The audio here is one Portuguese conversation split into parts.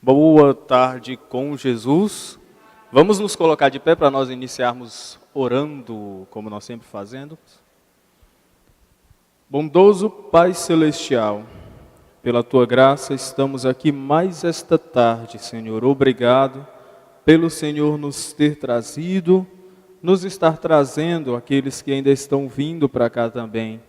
Boa tarde com Jesus. Vamos nos colocar de pé para nós iniciarmos orando, como nós sempre fazemos. Bondoso Pai Celestial, pela Tua graça estamos aqui mais esta tarde, Senhor. Obrigado pelo Senhor nos ter trazido, nos estar trazendo aqueles que ainda estão vindo para cá também.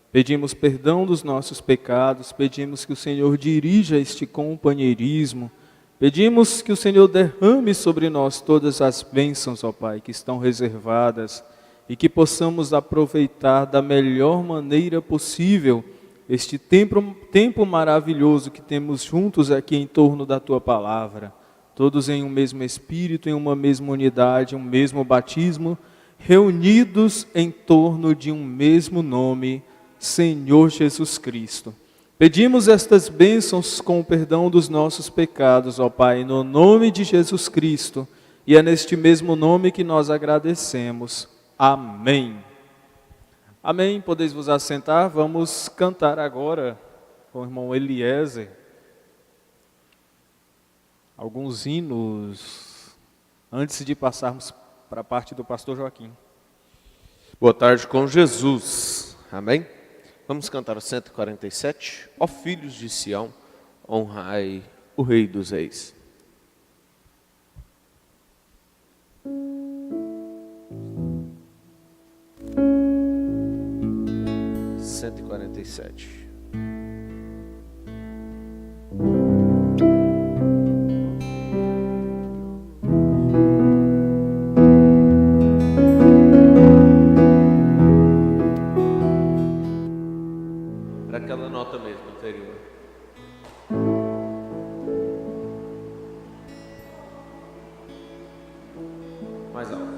Pedimos perdão dos nossos pecados, pedimos que o Senhor dirija este companheirismo, pedimos que o Senhor derrame sobre nós todas as bênçãos, ó Pai, que estão reservadas e que possamos aproveitar da melhor maneira possível este tempo maravilhoso que temos juntos aqui em torno da Tua Palavra, todos em um mesmo Espírito, em uma mesma unidade, um mesmo batismo, reunidos em torno de um mesmo nome, Senhor Jesus Cristo. Pedimos estas bênçãos com o perdão dos nossos pecados, ó Pai, no nome de Jesus Cristo, e é neste mesmo nome que nós agradecemos. Amém. Amém. Podeis vos assentar, vamos cantar agora com o irmão Eliezer alguns hinos, antes de passarmos para a parte do pastor Joaquim. Boa tarde com Jesus. Amém? Vamos cantar o 147. Ó filhos de Sião, honrai o Rei dos Reis. 147. Aquela nota mesmo anterior. Mais alto.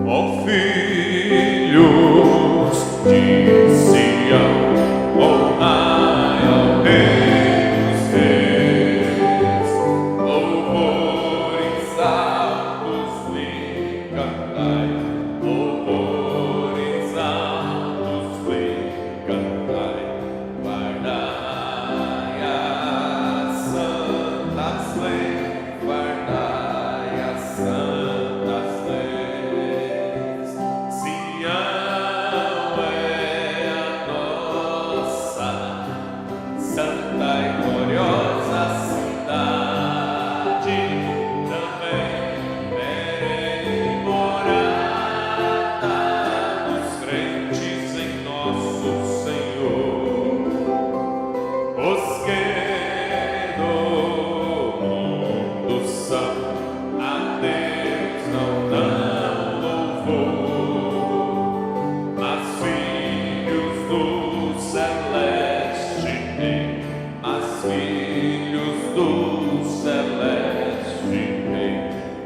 Ó filhos de Sião, honrai ao Rei dos Reis, louvores altos lhe cantai, louvores altos lhe cantai, guardai as santas leis, guardai as santas leis. Sião é a nossa santa e gloriosa cidade, também perene morada dos crentes em nosso Senhor. Os que no mundo são, a Deus não dão louvor, mas filhos do celeste Rei, mas filhos do celeste Rei,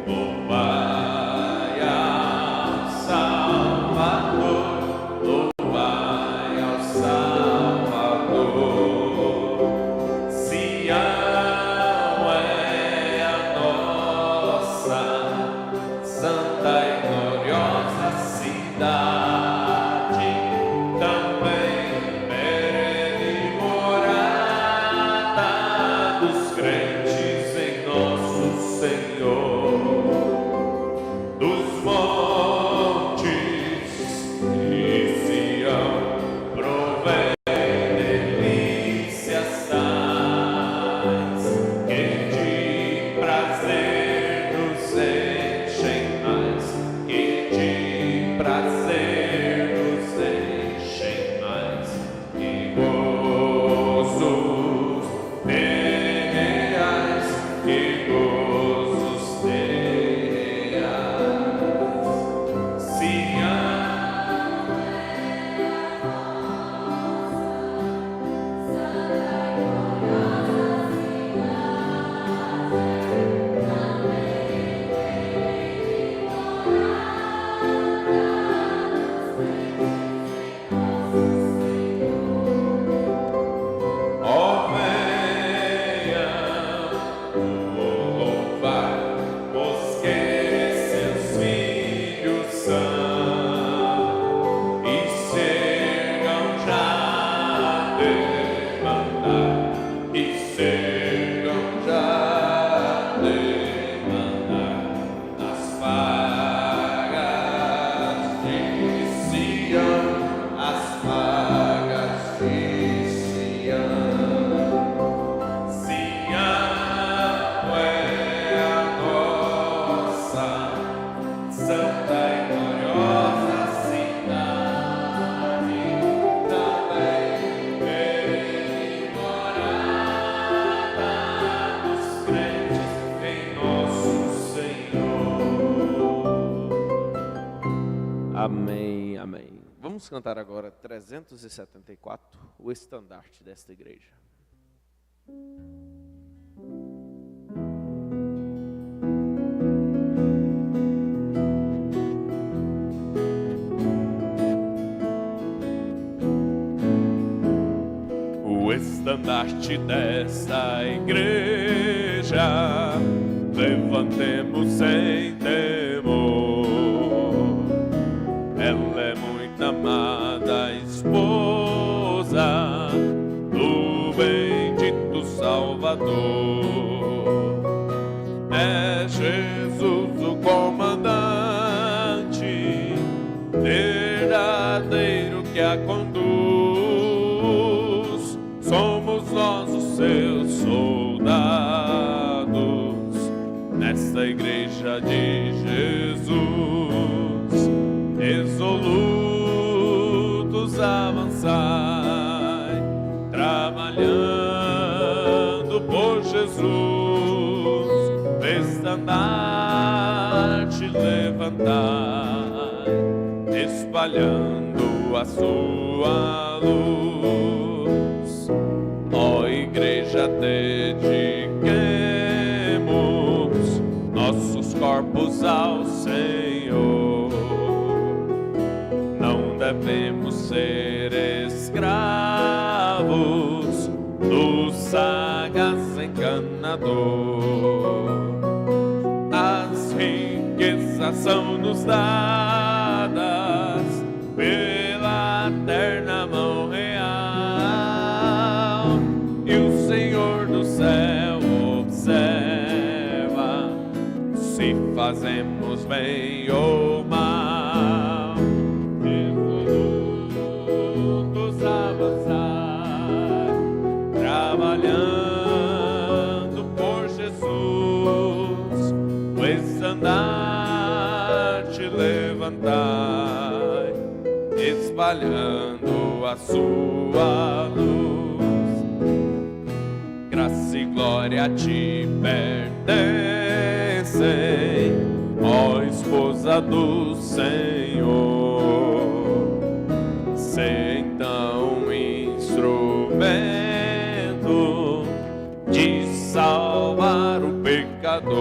louvai ao Salvador, louvai ao Salvador. Sião é a nossa santa e gloriosa cidade, também perene morada dos crentes em nosso Senhor. Dos montes de Sião provém delícias tais, que de prazer nos enchem mais, que de prazer nos enchem mais, que gozos terreais, que gozos terreais. Sião ó venham louvar os que seus filhos são, e chegam já a demandar Vamos cantar agora 374, o estandarte desta igreja. O estandarte desta igreja, levantemos sem temor. Ela é muito amada esposa do bendito Salvador. É Jesus o comandante, verdadeiro que a conduz. Somos nós os seus soldados, nesta igreja de Jesus, resolutos avançai, trabalhando por Jesus, estandarte levantai, espalhando a sua luz. Ó igreja, dediquemos nossos corpos ao Senhor. Não devemos ser escravos do sagaz enganador. As riquezas são-nos dadas pela eterna mão real, e o Senhor do céu observa se fazemos bem ou mal. Resolutos avançar, trabalhando por Jesus, o estandarte levantai, espalhando a sua luz. Graça e glória a ti pertencem, ó esposa do Senhor. Sê então instrumento de salvar o pecador,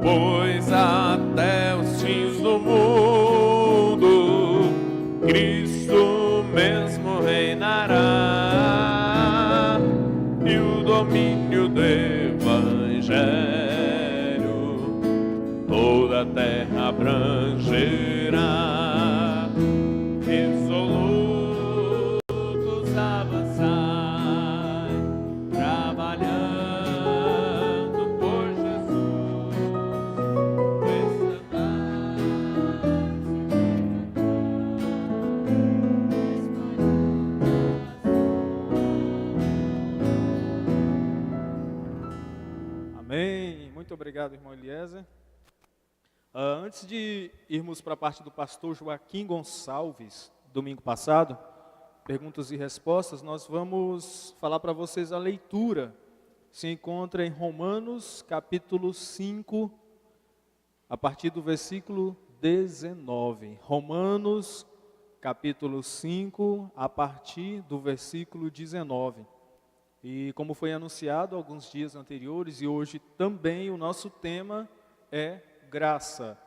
pois até os fins do mundo Cristo mesmo reinará, e o domínio do Evangelho toda a terra abrangerá. Resolutos avançai, trabalhando por Jesus, Amém. Muito obrigado, irmão Eliezer. Antes de irmos para a parte do pastor Joaquim Gonçalves, domingo passado, perguntas e respostas, nós vamos falar para vocês a leitura. Se encontra em Romanos, capítulo 5, a partir do versículo 19. Romanos, capítulo 5, a partir do versículo 19. E como foi anunciado alguns dias anteriores, e hoje também o nosso tema é graça,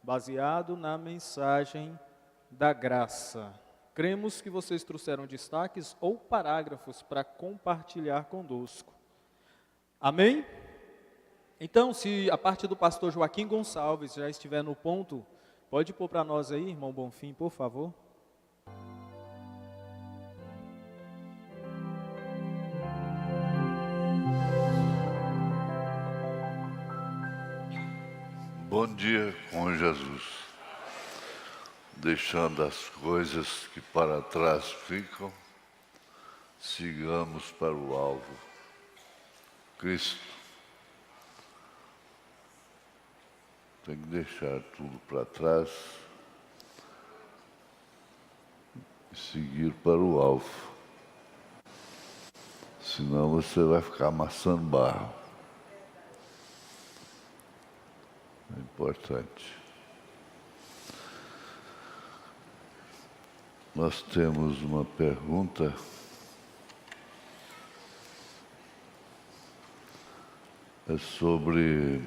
baseado na mensagem da graça. Cremos que vocês trouxeram destaques ou parágrafos para compartilhar conosco. Amém? Então, se a parte do pastor Joaquim Gonçalves já estiver no ponto, pode pôr para nós aí, irmão Bonfim, por favor. Bom dia com Jesus. Deixando as coisas que para trás ficam, sigamos para o alvo, Cristo. Tem que deixar tudo para trás e seguir para o alvo. Senão você vai ficar amassando barro. É importante. Nós temos uma pergunta sobre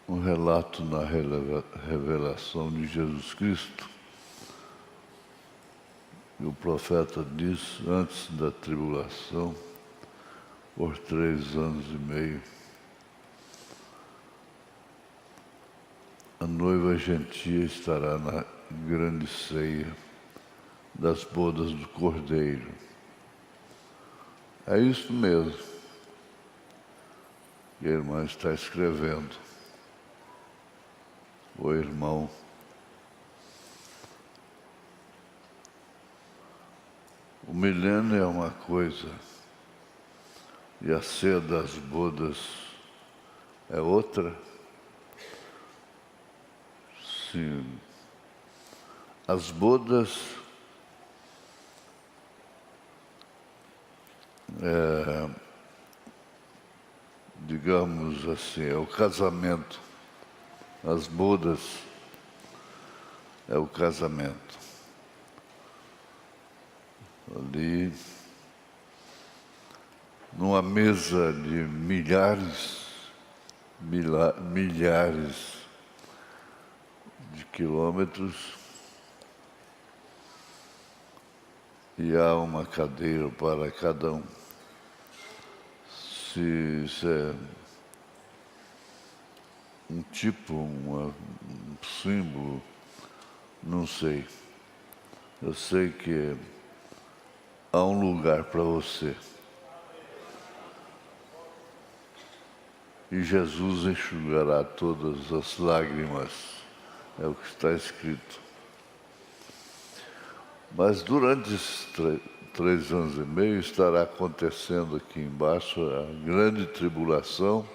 um relato na revelação de Jesus Cristo. E o profeta diz, antes da tribulação, por 3 anos e meio, a noiva gentia estará na grande ceia das bodas do Cordeiro. É isso mesmo que a irmã está escrevendo. O irmão. O milênio é uma coisa e a ceia das bodas é outra. Sim. As bodas digamos assim, é o casamento. As bodas é o casamento. Ali, numa mesa de milhares de quilômetros, e há uma cadeira para cada um. Se isso é um tipo, um símbolo, não sei. Eu sei que há um lugar para você. E Jesus enxugará todas as lágrimas, é o que está escrito. Mas durante esses 3 anos e meio estará acontecendo aqui embaixo a grande tribulação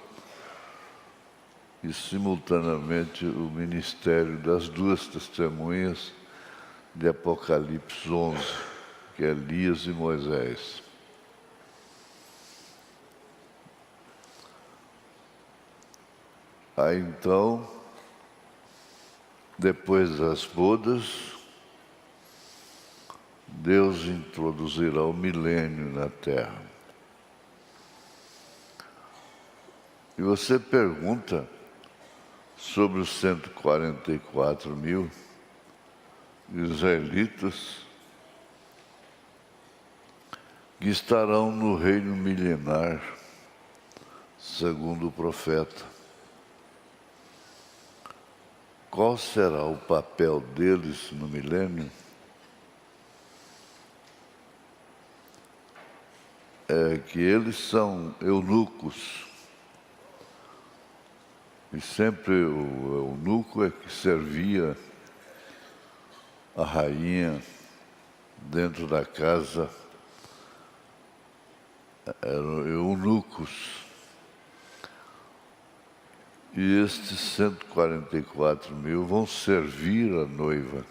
e simultaneamente o ministério das 2 testemunhas de Apocalipse 11, que é Elias e Moisés. Aí então, depois das bodas, Deus introduzirá o milênio na Terra. E você pergunta sobre os 144 mil israelitas que estarão no reino milenar, segundo o profeta. Qual será o papel deles no milênio? É que eles são eunucos. E sempre o eunuco é que servia a rainha dentro da casa. Eram eunucos. E estes 144 mil vão servir a noiva.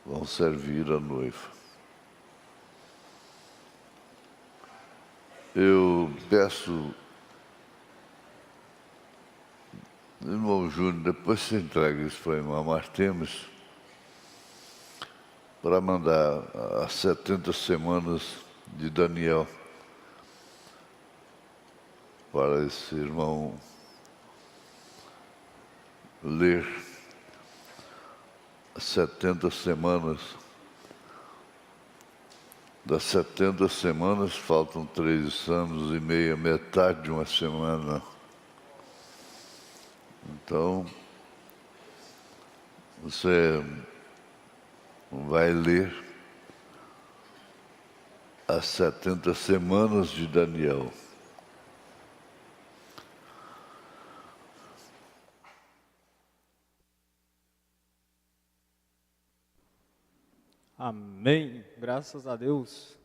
Vão servir a noiva. Eu peço, irmão Júnior, depois você entrega isso para a irmã Martins, para mandar as 70 semanas de Daniel para esse irmão ler. As 70 semanas. Das 70 semanas faltam 3 anos e meio, metade de uma semana. Então, você vai ler as 70 semanas de Daniel. Amém. Graças a Deus.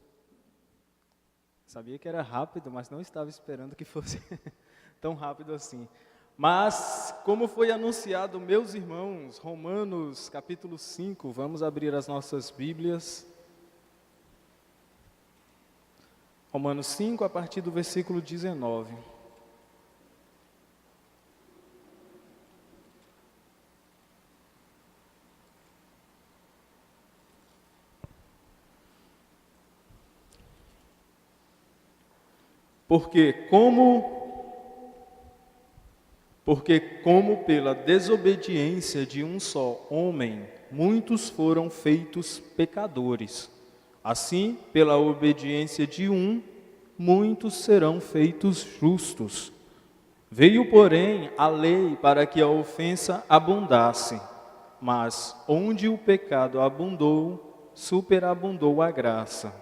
Sabia que era rápido, mas não estava esperando que fosse tão rápido assim. Mas como foi anunciado, meus irmãos, Romanos capítulo 5, vamos abrir as nossas Bíblias. Romanos 5, a partir do versículo 19. Porque como pela desobediência de um só homem, muitos foram feitos pecadores, assim, pela obediência de um, muitos serão feitos justos. Veio, porém, a lei para que a ofensa abundasse, mas onde o pecado abundou, superabundou a graça,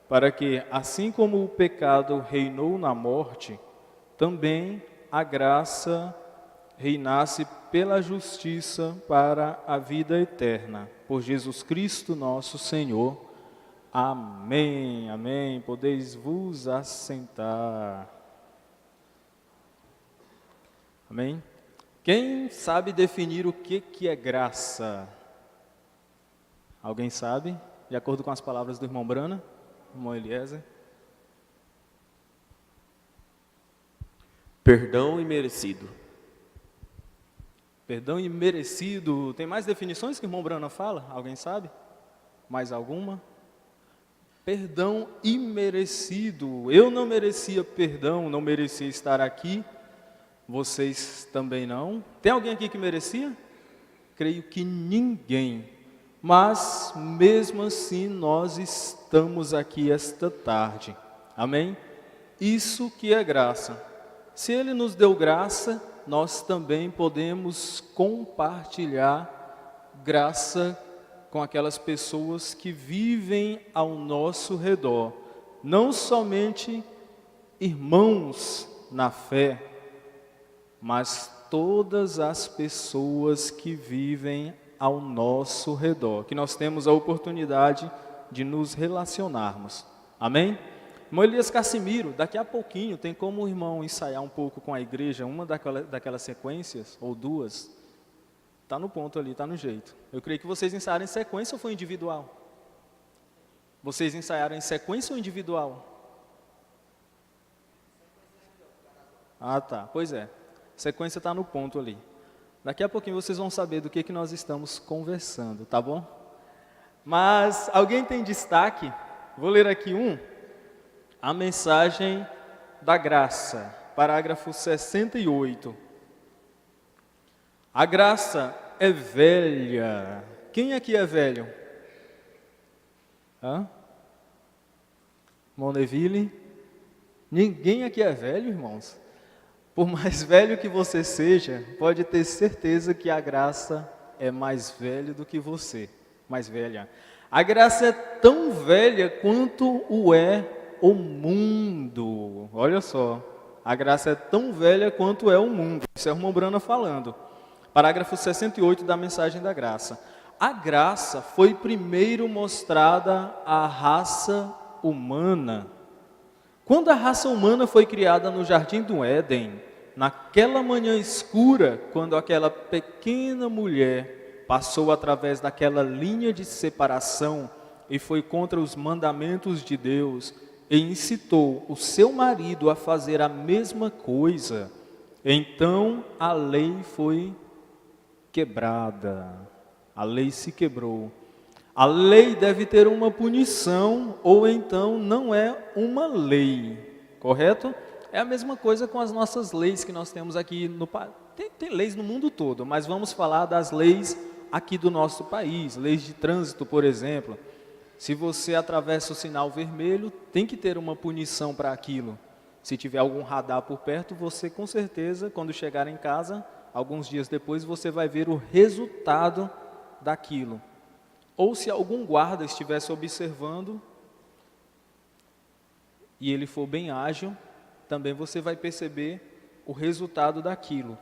para que, assim como o pecado reinou na morte, também a graça reinasse pela justiça para a vida eterna, por Jesus Cristo nosso Senhor. Amém, amém. Podeis vos assentar. Amém? Quem sabe definir o que é graça? Alguém sabe? De acordo com as palavras do irmão Brana, irmão Eliezer. Perdão imerecido. Perdão imerecido. Tem mais definições que o irmão Brana fala? Alguém sabe? Mais alguma? Perdão imerecido. Eu não merecia perdão, não merecia estar aqui. Vocês também não. Tem alguém aqui que merecia? Creio que ninguém. Mas, mesmo assim, nós estamos aqui esta tarde. Amém? Isso que é graça. Se Ele nos deu graça, nós também podemos compartilhar graça com aquelas pessoas que vivem ao nosso redor. Não somente irmãos na fé, mas todas as pessoas que vivem ao nosso redor, que nós temos a oportunidade de nos relacionarmos. Amém? Irmão Elias Cassimiro, daqui a pouquinho tem como o irmão ensaiar um pouco com a igreja, uma daquelas sequências, ou duas, está no ponto ali, está no jeito. Eu creio que vocês ensaiaram em sequência ou foi individual? Vocês ensaiaram em sequência ou individual? Ah, tá, pois é. Sequência está no ponto ali. Daqui a pouquinho vocês vão saber do que nós estamos conversando, tá bom? Mas alguém tem destaque? Vou ler aqui a mensagem da graça, parágrafo 68. A graça é velha. Quem aqui é velho? Mondeville? Ninguém aqui é velho, irmãos? Por mais velho que você seja, pode ter certeza que a graça é mais velha do que você, mais velha. A graça é tão velha quanto o é o mundo. Olha só, a graça é tão velha quanto é o mundo. Isso é o irmão Brana falando. Parágrafo 68 da mensagem da graça. A graça foi primeiro mostrada à raça humana. Quando a raça humana foi criada no Jardim do Éden, naquela manhã escura, quando aquela pequena mulher passou através daquela linha de separação e foi contra os mandamentos de Deus e incitou o seu marido a fazer a mesma coisa, então a lei foi quebrada, a lei se quebrou. A lei deve ter uma punição, ou então não é uma lei, correto? É a mesma coisa com as nossas leis que nós temos aqui no país. Tem leis no mundo todo, mas vamos falar das leis aqui do nosso país, leis de trânsito, por exemplo. Se você atravessa o sinal vermelho, tem que ter uma punição para aquilo. Se tiver algum radar por perto, você com certeza, quando chegar em casa, alguns dias depois, você vai ver o resultado daquilo. Ou se algum guarda estivesse observando e ele for bem ágil, também você vai perceber o resultado daquilo.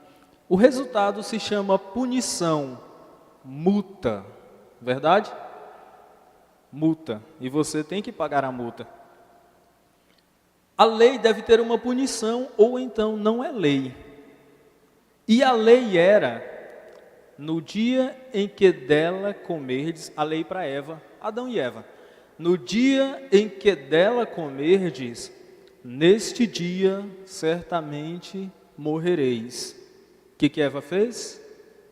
O resultado se chama punição, multa, verdade? Multa, e você tem que pagar a multa. A lei deve ter uma punição, ou então não é lei. E a lei era, no dia em que dela comerdes, a lei para Eva, Adão e Eva, no dia em que dela comerdes, neste dia certamente morrereis. O que Eva fez?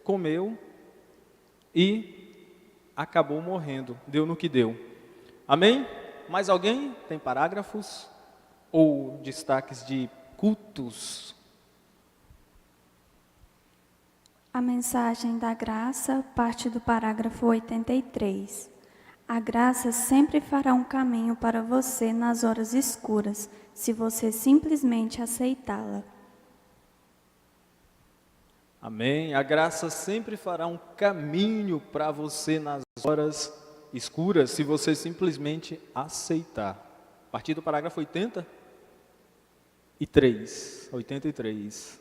Comeu e acabou morrendo, deu no que deu. Amém? Mais alguém? Tem parágrafos ou destaques de cultos? A mensagem da graça parte do parágrafo 83. A graça sempre fará um caminho para você nas horas escuras, se você simplesmente aceitá-la. Amém. A graça sempre fará um caminho para você nas horas escuras, se você simplesmente aceitar. A partir do parágrafo 83. 83.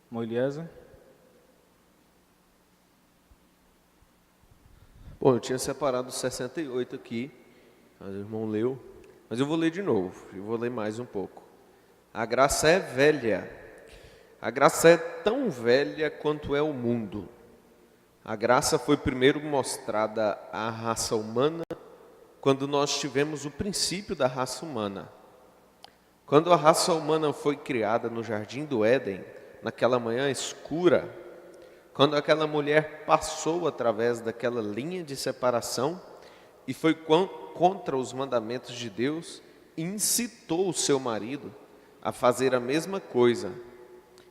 Moiliesa? Bom, eu tinha separado 68 aqui, mas o irmão leu, mas eu vou ler de novo, eu vou ler mais um pouco. A graça é velha, a graça é tão velha quanto é o mundo. A graça foi primeiro mostrada à raça humana, quando nós tivemos o princípio da raça humana. Quando a raça humana foi criada no jardim do Éden, naquela manhã escura, quando aquela mulher passou através daquela linha de separação e foi contra os mandamentos de Deus, e incitou o seu marido a fazer a mesma coisa.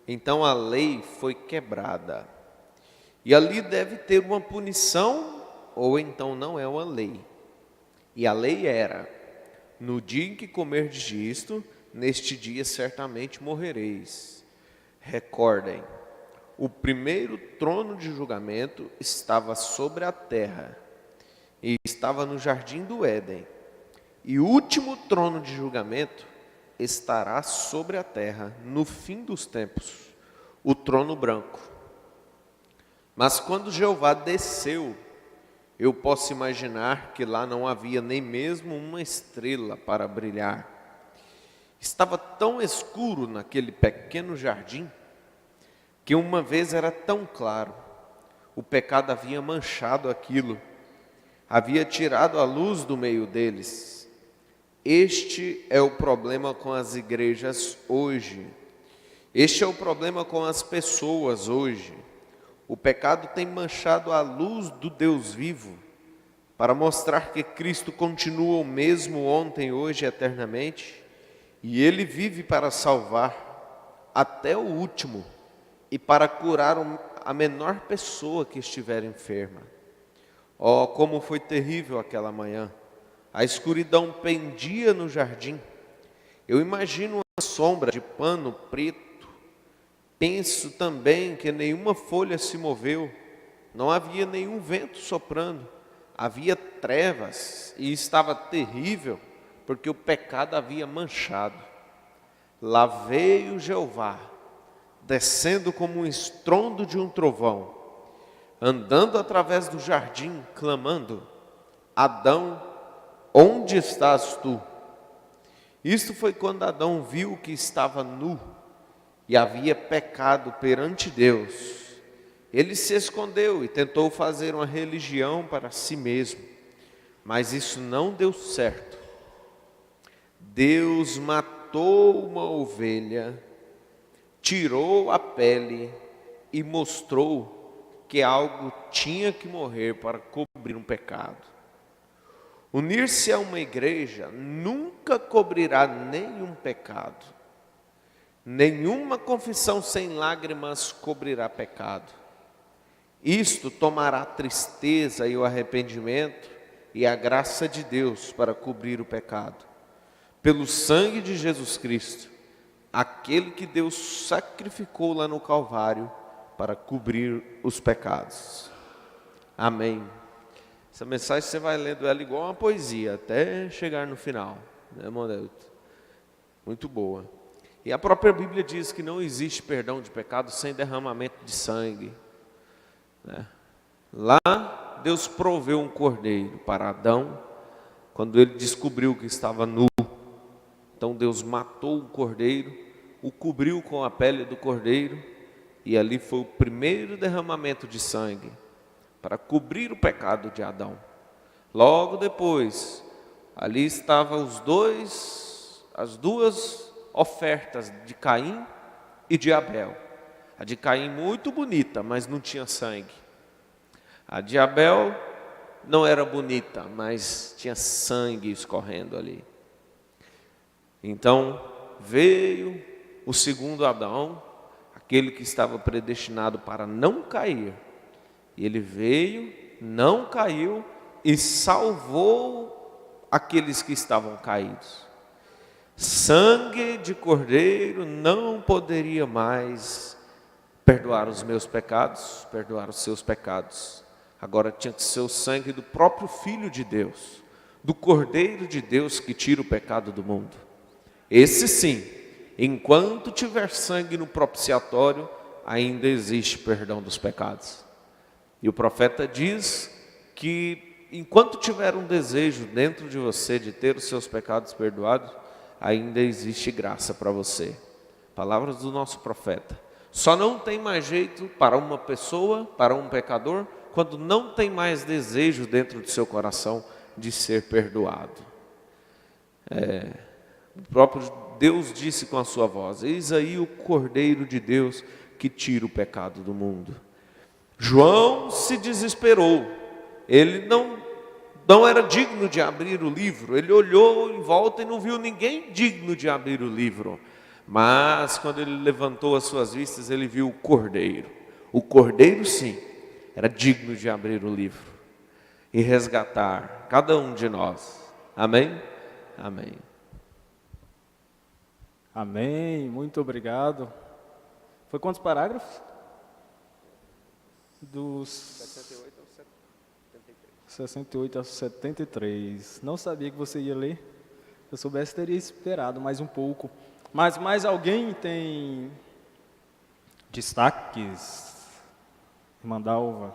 Então a lei foi quebrada. E ali deve ter uma punição, ou então não é uma lei. E a lei era: no dia em que comerdes disto, neste dia certamente morrereis. Recordem, o primeiro trono de julgamento estava sobre a terra, e estava no jardim do Éden. E o último trono de julgamento estará sobre a terra, no fim dos tempos, o trono branco. Mas quando Jeová desceu, eu posso imaginar que lá não havia nem mesmo uma estrela para brilhar. Estava tão escuro naquele pequeno jardim, que uma vez era tão claro. O pecado havia manchado aquilo, havia tirado a luz do meio deles. Este é o problema com as igrejas hoje. Este é o problema com as pessoas hoje. O pecado tem manchado a luz do Deus vivo, para mostrar que Cristo continua o mesmo ontem, hoje e eternamente, e Ele vive para salvar até o último, e para curar a menor pessoa que estiver enferma. Oh, como foi terrível aquela manhã! A escuridão pendia no jardim. Eu imagino uma sombra de pano preto. Penso também que nenhuma folha se moveu, não havia nenhum vento soprando, havia trevas e estava terrível, porque o pecado havia manchado. Lá veio Jeová, descendo como um estrondo de um trovão, andando através do jardim, clamando: Adão, onde estás tu? Isto foi quando Adão viu que estava nu e havia pecado perante Deus. Ele se escondeu e tentou fazer uma religião para si mesmo, mas isso não deu certo. Deus matou uma ovelha, tirou a pele e mostrou que algo tinha que morrer para cobrir um pecado. Unir-se a uma igreja nunca cobrirá nenhum pecado. Nenhuma confissão sem lágrimas cobrirá pecado. Isto tomará a tristeza e o arrependimento e a graça de Deus para cobrir o pecado. Pelo sangue de Jesus Cristo, aquele que Deus sacrificou lá no Calvário para cobrir os pecados. Amém. Essa mensagem você vai lendo ela igual uma poesia, até chegar no final, né, irmão Delto? Muito boa. E a própria Bíblia diz que não existe perdão de pecado sem derramamento de sangue, né? Lá, Deus proveu um cordeiro para Adão, quando ele descobriu que estava nu. Então Deus matou o cordeiro, o cobriu com a pele do cordeiro, E ali foi o primeiro derramamento de sangue para cobrir o pecado de Adão. Logo depois, ali estavam as duas ofertas de Caim e de Abel. A de Caim muito bonita, mas não tinha sangue. A de Abel não era bonita, mas tinha sangue escorrendo ali. Então veio o segundo Adão, aquele que estava predestinado para não cair. E ele veio, não caiu e salvou aqueles que estavam caídos. Sangue de cordeiro não poderia mais perdoar os meus pecados, perdoar os seus pecados. Agora tinha que ser o sangue do próprio Filho de Deus, do Cordeiro de Deus que tira o pecado do mundo. Esse sim, enquanto tiver sangue no propiciatório, ainda existe perdão dos pecados. E o profeta diz que enquanto tiver um desejo dentro de você de ter os seus pecados perdoados, ainda existe graça para você. Palavras do nosso profeta. Só não tem mais jeito para uma pessoa, para um pecador, quando não tem mais desejo dentro do seu coração de ser perdoado. O próprio Deus disse com a sua voz: eis aí o Cordeiro de Deus que tira o pecado do mundo. João se desesperou. Ele não era digno de abrir o livro. Ele olhou em volta e não viu ninguém digno de abrir o livro. Mas quando ele levantou as suas vistas, ele viu o Cordeiro. O Cordeiro, sim, era digno de abrir o livro e resgatar cada um de nós. Amém? Amém. Amém, muito obrigado. Foi quantos parágrafos? Dos 68 ao 73. Não sabia que você ia ler. Se eu soubesse, teria esperado mais um pouco. Mas mais alguém tem destaques? Irmã Dalva.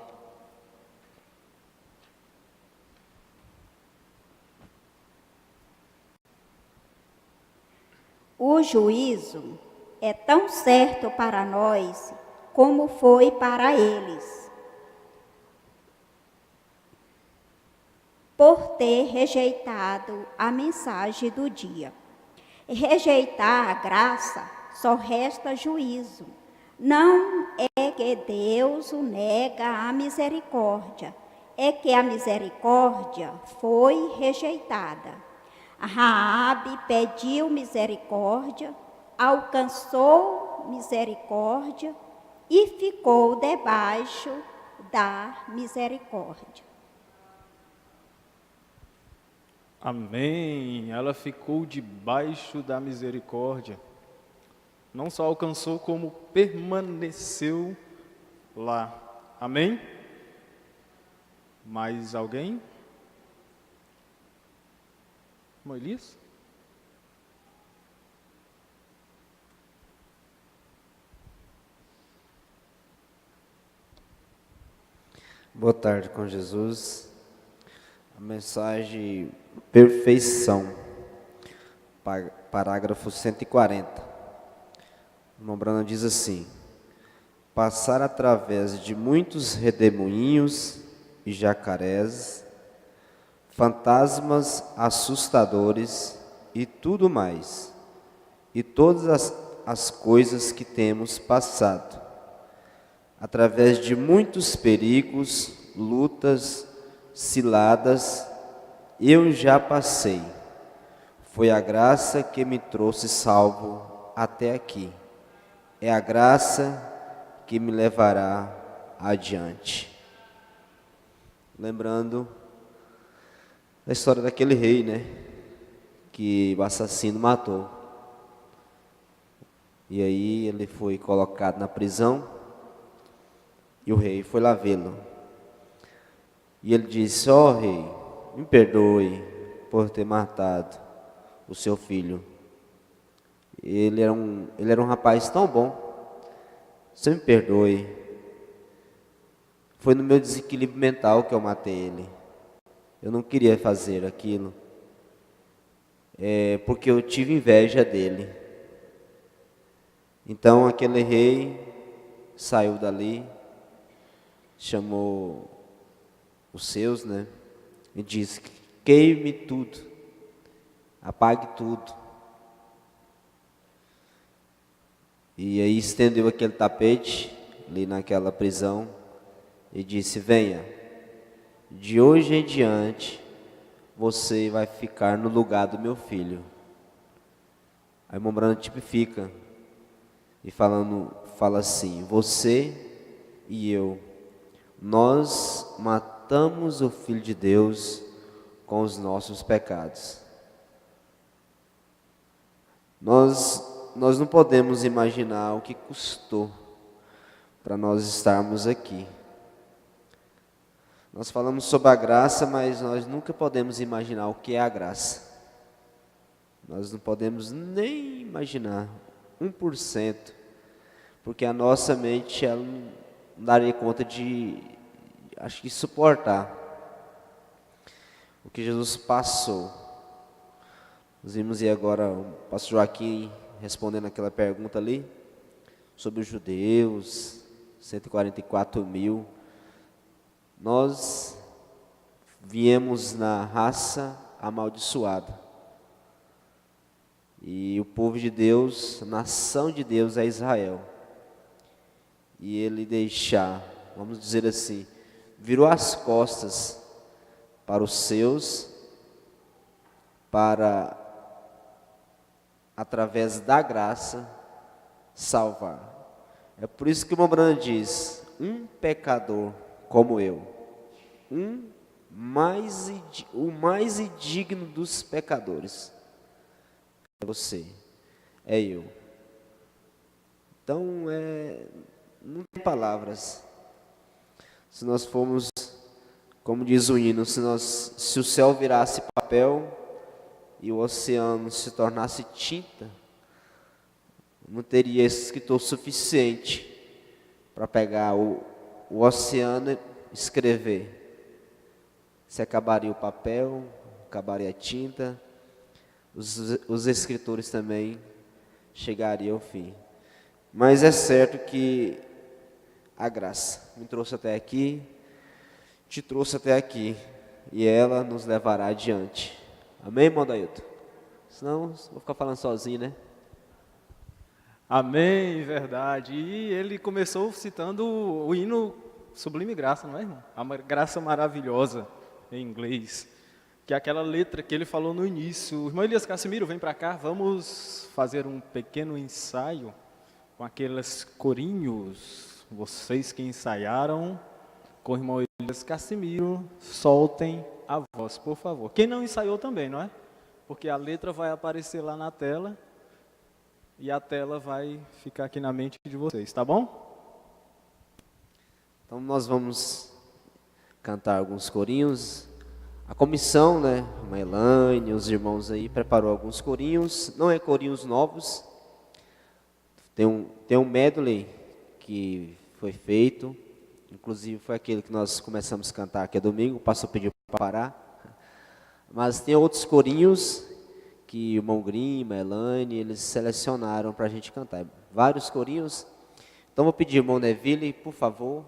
O juízo é tão certo para nós como foi para eles, por ter rejeitado a mensagem do dia. Rejeitar a graça, só resta juízo. Não é que Deus o nega a misericórdia, é que a misericórdia foi rejeitada. Raabe pediu misericórdia, alcançou misericórdia e ficou debaixo da misericórdia. Amém. Ela ficou debaixo da misericórdia. Não só alcançou, como permaneceu lá. Amém? Mais alguém? Irmão Elias? Boa tarde com Jesus. A mensagem perfeição, parágrafo 140. O irmão Branham diz assim: passar através de muitos redemoinhos e jacarés, fantasmas assustadores e tudo mais, e todas as coisas que temos passado, através de muitos perigos, lutas, ciladas, eu já passei. Foi a graça que me trouxe salvo até aqui. É a graça que me levará adiante. Lembrando da história daquele rei, né? Que o assassino matou. E aí ele foi colocado na prisão e o rei foi lá vê-lo. E ele disse: ó rei, me perdoe por ter matado o seu filho. Ele era um rapaz tão bom. Você me perdoe. Foi no meu desequilíbrio mental que eu matei ele. Eu não queria fazer aquilo. Porque eu tive inveja dele. Então aquele rei saiu dali, chamou os seus, né? E disse: queime tudo, apague tudo. E aí estendeu aquele tapete ali naquela prisão e disse: venha, de hoje em diante você vai ficar no lugar do meu filho. Aí o irmão Branham tipifica e fala assim: você e eu, nós matamos o Filho de Deus com os nossos pecados. Nós não podemos imaginar o que custou para nós estarmos aqui. Nós falamos sobre a graça, mas nós nunca podemos imaginar o que é a graça. Nós não podemos nem imaginar 1%, porque a nossa mente ela não daria conta de, acho que, suportar o que Jesus passou. Nós vimos aí agora o pastor Joaquim respondendo aquela pergunta ali sobre os judeus, 144 mil. Nós viemos na raça amaldiçoada. E o povo de Deus, a nação de Deus é Israel. E ele vamos dizer assim, virou as costas para os seus, para, através da graça, salvar. É por isso que o irmão Branham diz: um pecador como eu, o mais indigno dos pecadores, é você, é eu. Então, não tem palavras. Se nós formos, como diz o hino, se o céu virasse papel e o oceano se tornasse tinta, não teria escritor suficiente para pegar o oceano e escrever. Se acabaria o papel, acabaria a tinta, os escritores também chegariam ao fim. Mas é certo que a graça me trouxe até aqui, te trouxe até aqui, e ela nos levará adiante. Amém, irmão Dailton? Senão vou ficar falando sozinho, né? Amém, verdade. E ele começou citando o hino Sublime Graça, não é, irmão? A graça maravilhosa, em inglês. Que é aquela letra que ele falou no início. Irmão Elias Cassimiro, vem para cá, vamos fazer um pequeno ensaio com aqueles corinhos. Vocês que ensaiaram com o irmão Elias Cassimiro, soltem a voz, por favor. Quem não ensaiou também, não é? Porque a letra vai aparecer lá na tela e a tela vai ficar aqui na mente de vocês, tá bom? Então nós vamos cantar alguns corinhos. A comissão, né, a Elaine, os irmãos aí, preparou alguns corinhos. Não é corinhos novos. Tem um medley que foi feito. Inclusive foi aquele que nós começamos a cantar aqui domingo. O pastor pediu para parar. Mas tem outros corinhos que o irmão Grima, a Elaine, eles selecionaram para a gente cantar. Vários corinhos. Então vou pedir, irmão Neville, por favor,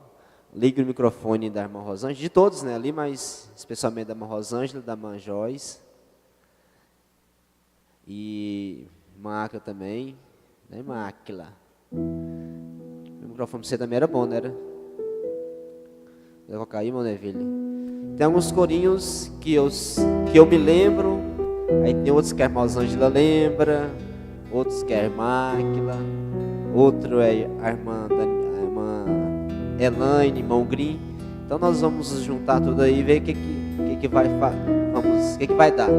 ligue o microfone da irmã Rosângela, de todos, né, ali, mas especialmente da irmã Rosângela, da irmã Joyce. E irmã Áquila também, né, irmã Áquila. O microfone para você também era bom, não era? Vou colocar aí, irmão Neville. Tem alguns corinhos que eu me lembro, aí tem outros que a irmã Rosângela lembra, outros que a irmã Áquila, outro é a irmã Elaine, irmão Green. Então nós vamos juntar tudo aí e ver o que vai dar.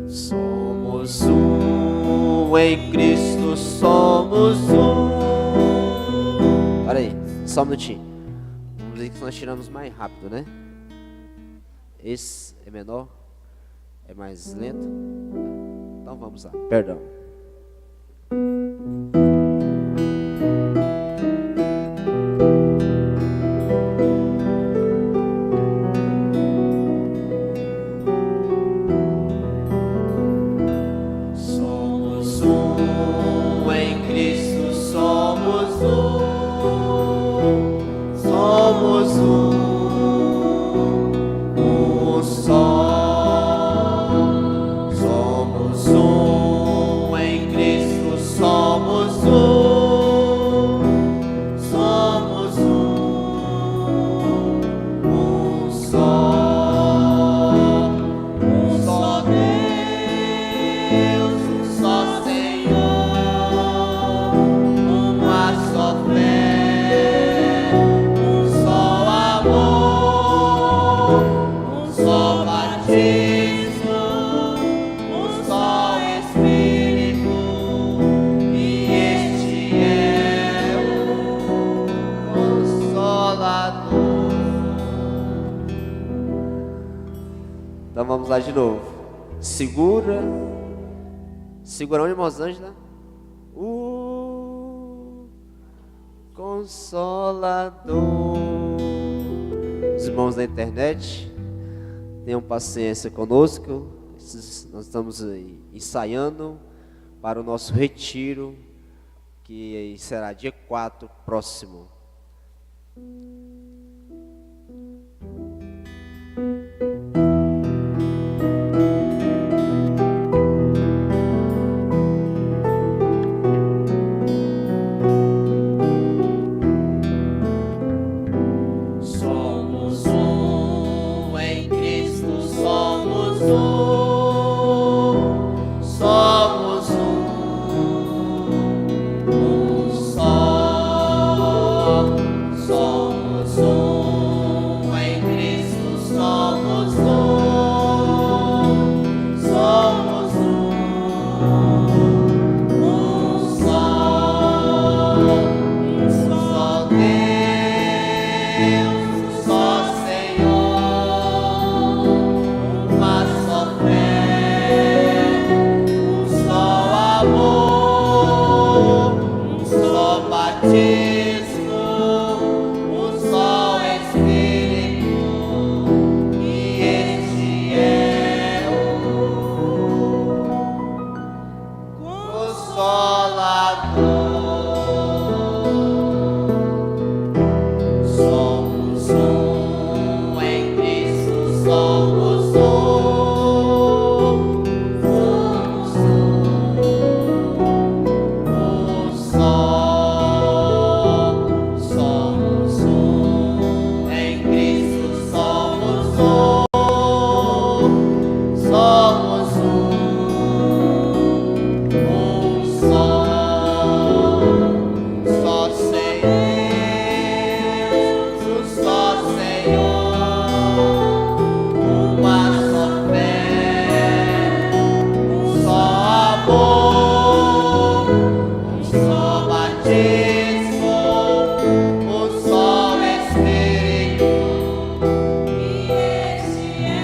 Somos um em Cristo, somos um. Para aí, só um minutinho. Vamos dizer que nós tiramos mais rápido, né? Esse é menor. É mais lento? Então vamos lá, perdão. somos um só. Somos um em Cristo, somos um. Somos um só. Um só Deus, um só Senhor, uma só fé, um só amor, um só batismo, um só Espírito, e este é o Consolador. Então vamos lá de novo. Segura onde, irmã Rosângela? O Consolador. Os irmãos da internet, tenham paciência conosco. Nós estamos ensaiando para o nosso retiro, que será dia 4 próximo. Somos um em Cristo, somos um. Somos um só. Somos um em Cristo, somos um. Somos um só. Um só Deus, um só Senhor, uma só fé, um só amor, um só batismo, um só Espírito, e este é o Consolador. Somos um em Cristo, somos um. Somos um só. Somos um em Cristo, somos um. Somos um só. Só Deus, um só Senhor, uma só fé, um só amor, um só batismo, um só Espírito, e este é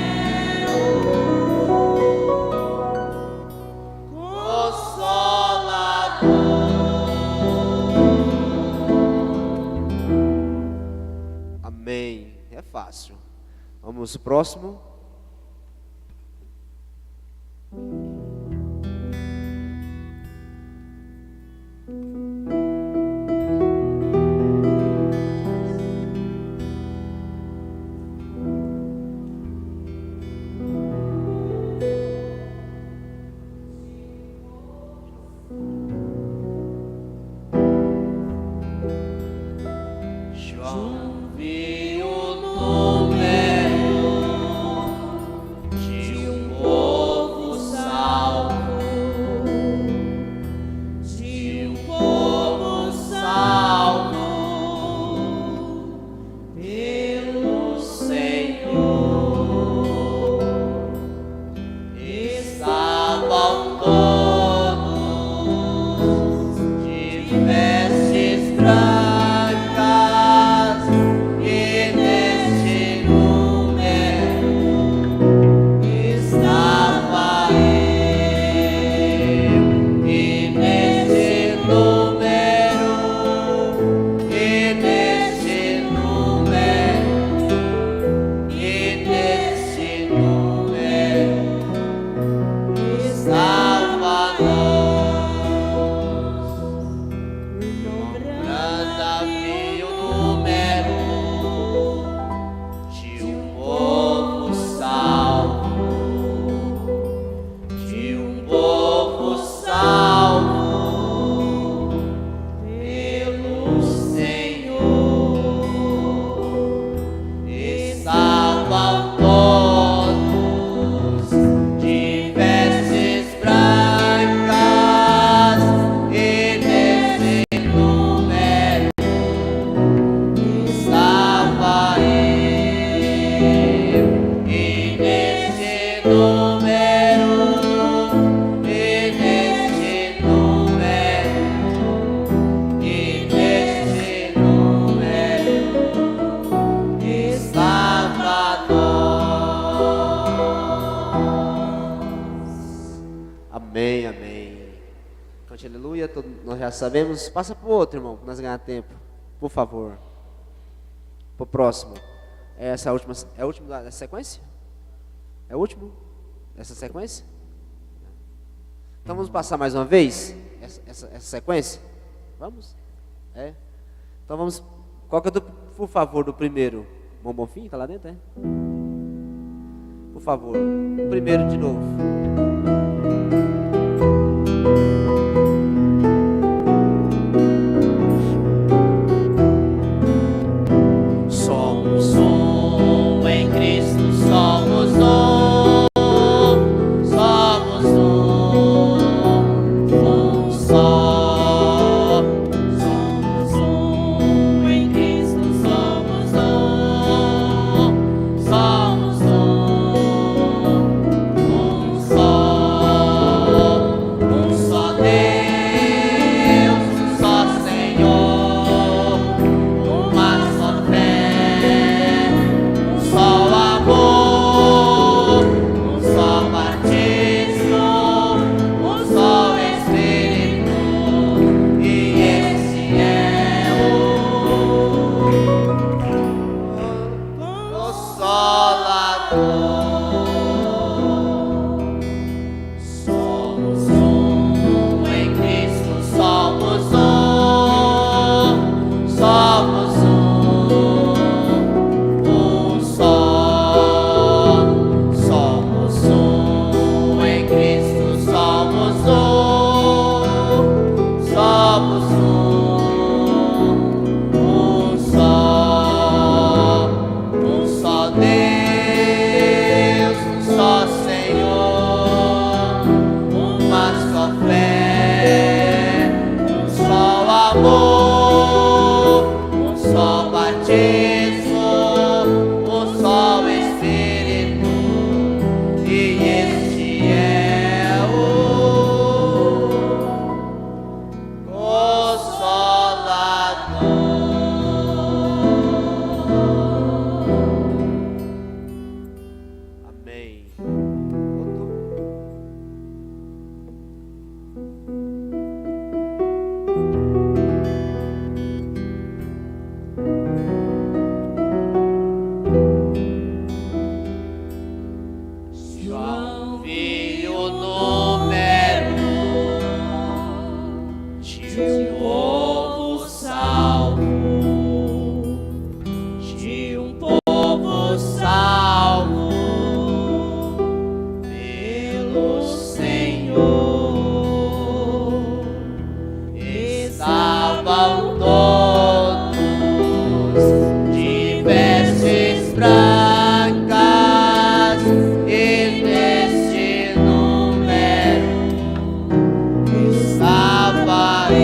o Consolador. Amém. É fácil. Vamos pro próximo. João viu o número de um povo salvo. nós já sabemos. Passa para o outro, irmão, para nós ganhar tempo. Por favor. Para o próximo. Essa última, é o último da sequência? É o último dessa sequência? Então vamos passar mais uma vez essa sequência? Vamos? É. Então vamos. Qual que é por favor, do primeiro? Bom Bonfim, está lá dentro, é? Por favor, o primeiro de novo. Somos um em Cristo, somos um, somos um só. Somos um em Cristo, somos um, somos um só. Um só Deus, um só Senhor, uma só fé, um só amor, um só batismo, um só Espírito, e esse é o Consolador. Somos um em Cristo, somos um, somos um só. Somos um em Cristo, somos um só Deus, um só Senhor, uma só fé, um só amor, um só batismo, um só Espírito, e este é o Consolador. Amém. João viu o número de um povo salvo, de um povo salvo pelo Senhor. Estavam todos de vestes brancas, e neste número estava eu,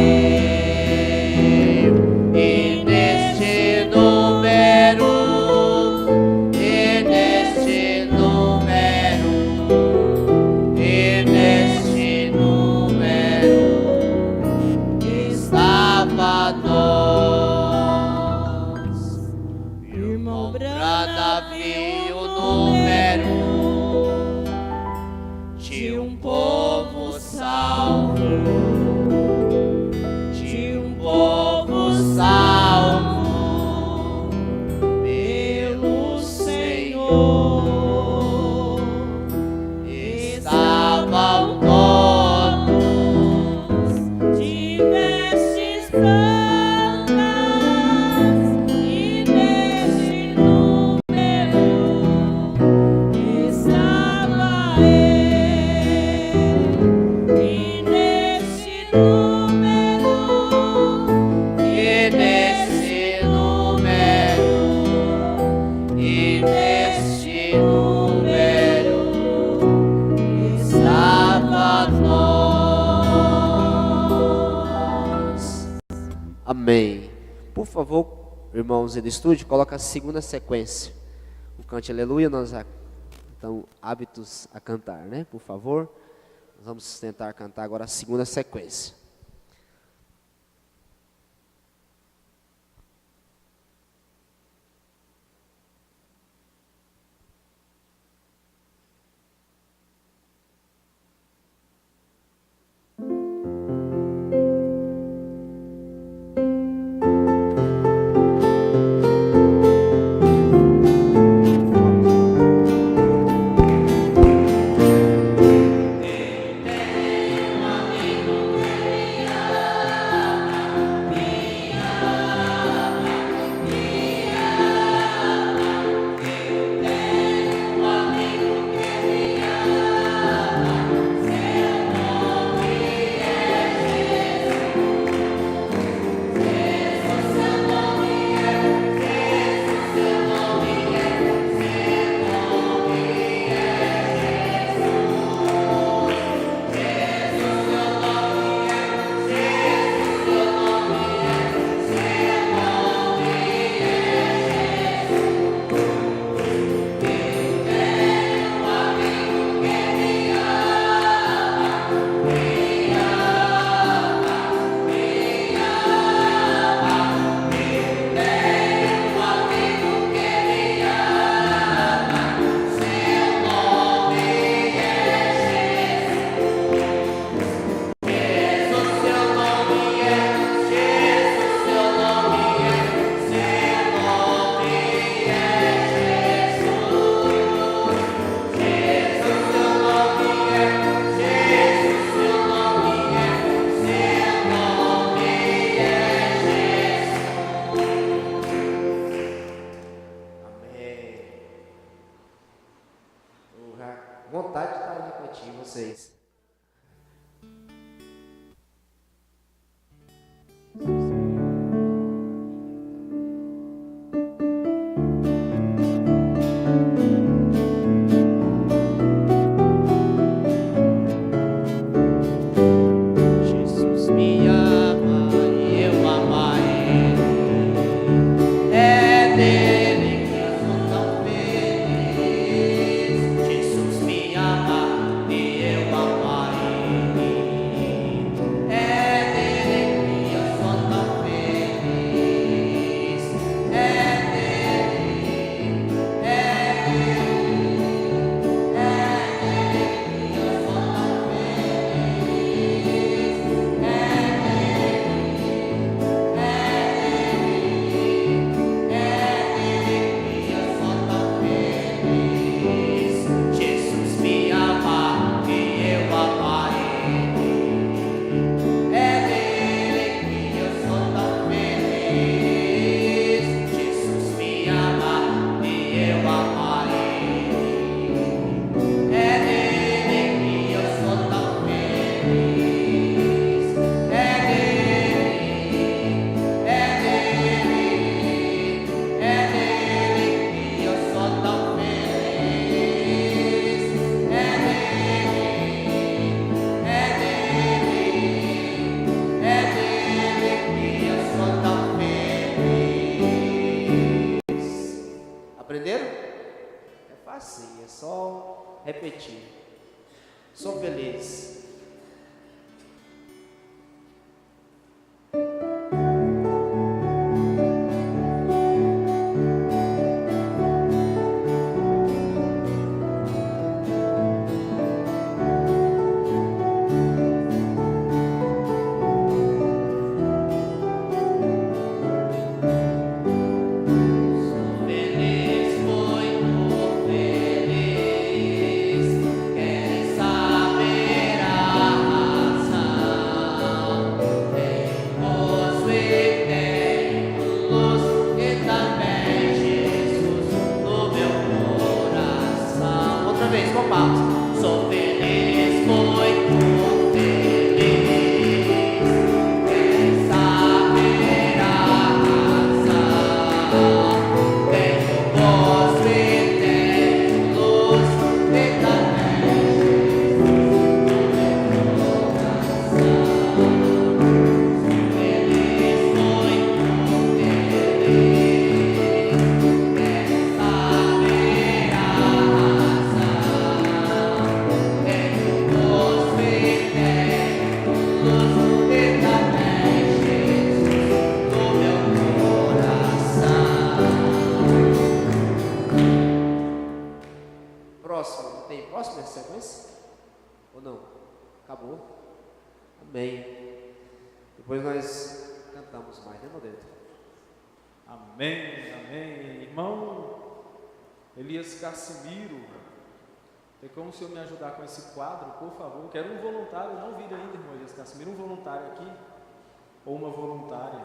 e neste número, e neste número, e neste número estava nós. Irmão Brada viu o número de um povo salvo, de um povo salvo pelo Senhor. Estavam todos de vestes brancas, e neste número estava eu, e neste número, e neste número, e neste número estava nós. Amém. Por favor, irmãos do estúdio, coloca a segunda sequência. O cante aleluia, nós estamos hábitos a cantar, né? Por favor, nós vamos tentar cantar agora a segunda sequência. vocês. Jesus me ama e eu amo a Ele. É dele que eu sou tão feliz. Jesus me ama e eu amo a Ele. É dele que eu sou tão feliz. É dele, é dele, é dele que eu sou tão feliz. Jesus me ama e eu amo a Ele. É dele que eu sou tão feliz. Jesus me ama e eu amo a Ele. É dele que eu sou tão feliz. É dele que eu sou tão feliz. É dele que eu sou tão feliz. Aprenderam? É fácil, é só repetir. Sou feliz. Feliz, muito feliz. Querem saber a razão? Tenho gozo e tenho luz e também Jesus no meu coração. Outra vez, com pausa. Sou feliz, muito feliz. Querem saber a razão? Tenho gozo e tenho luz e também Jesus no meu coração. Feliz, muito feliz. Querem saber a razão? Tenho gozo e tenho luz e também Jesus no meu coração. Próximo. Tem próxima sequência? Ou não? Acabou? Amém. Depois nós cantamos mais, né, Modelo? Amém, amém. Irmão Elias Cassimiro, tem como o senhor me ajudar com esse quadro, por favor? Quero um voluntário, não vira ainda, irmão Elias Cassimiro, um voluntário aqui, ou uma voluntária,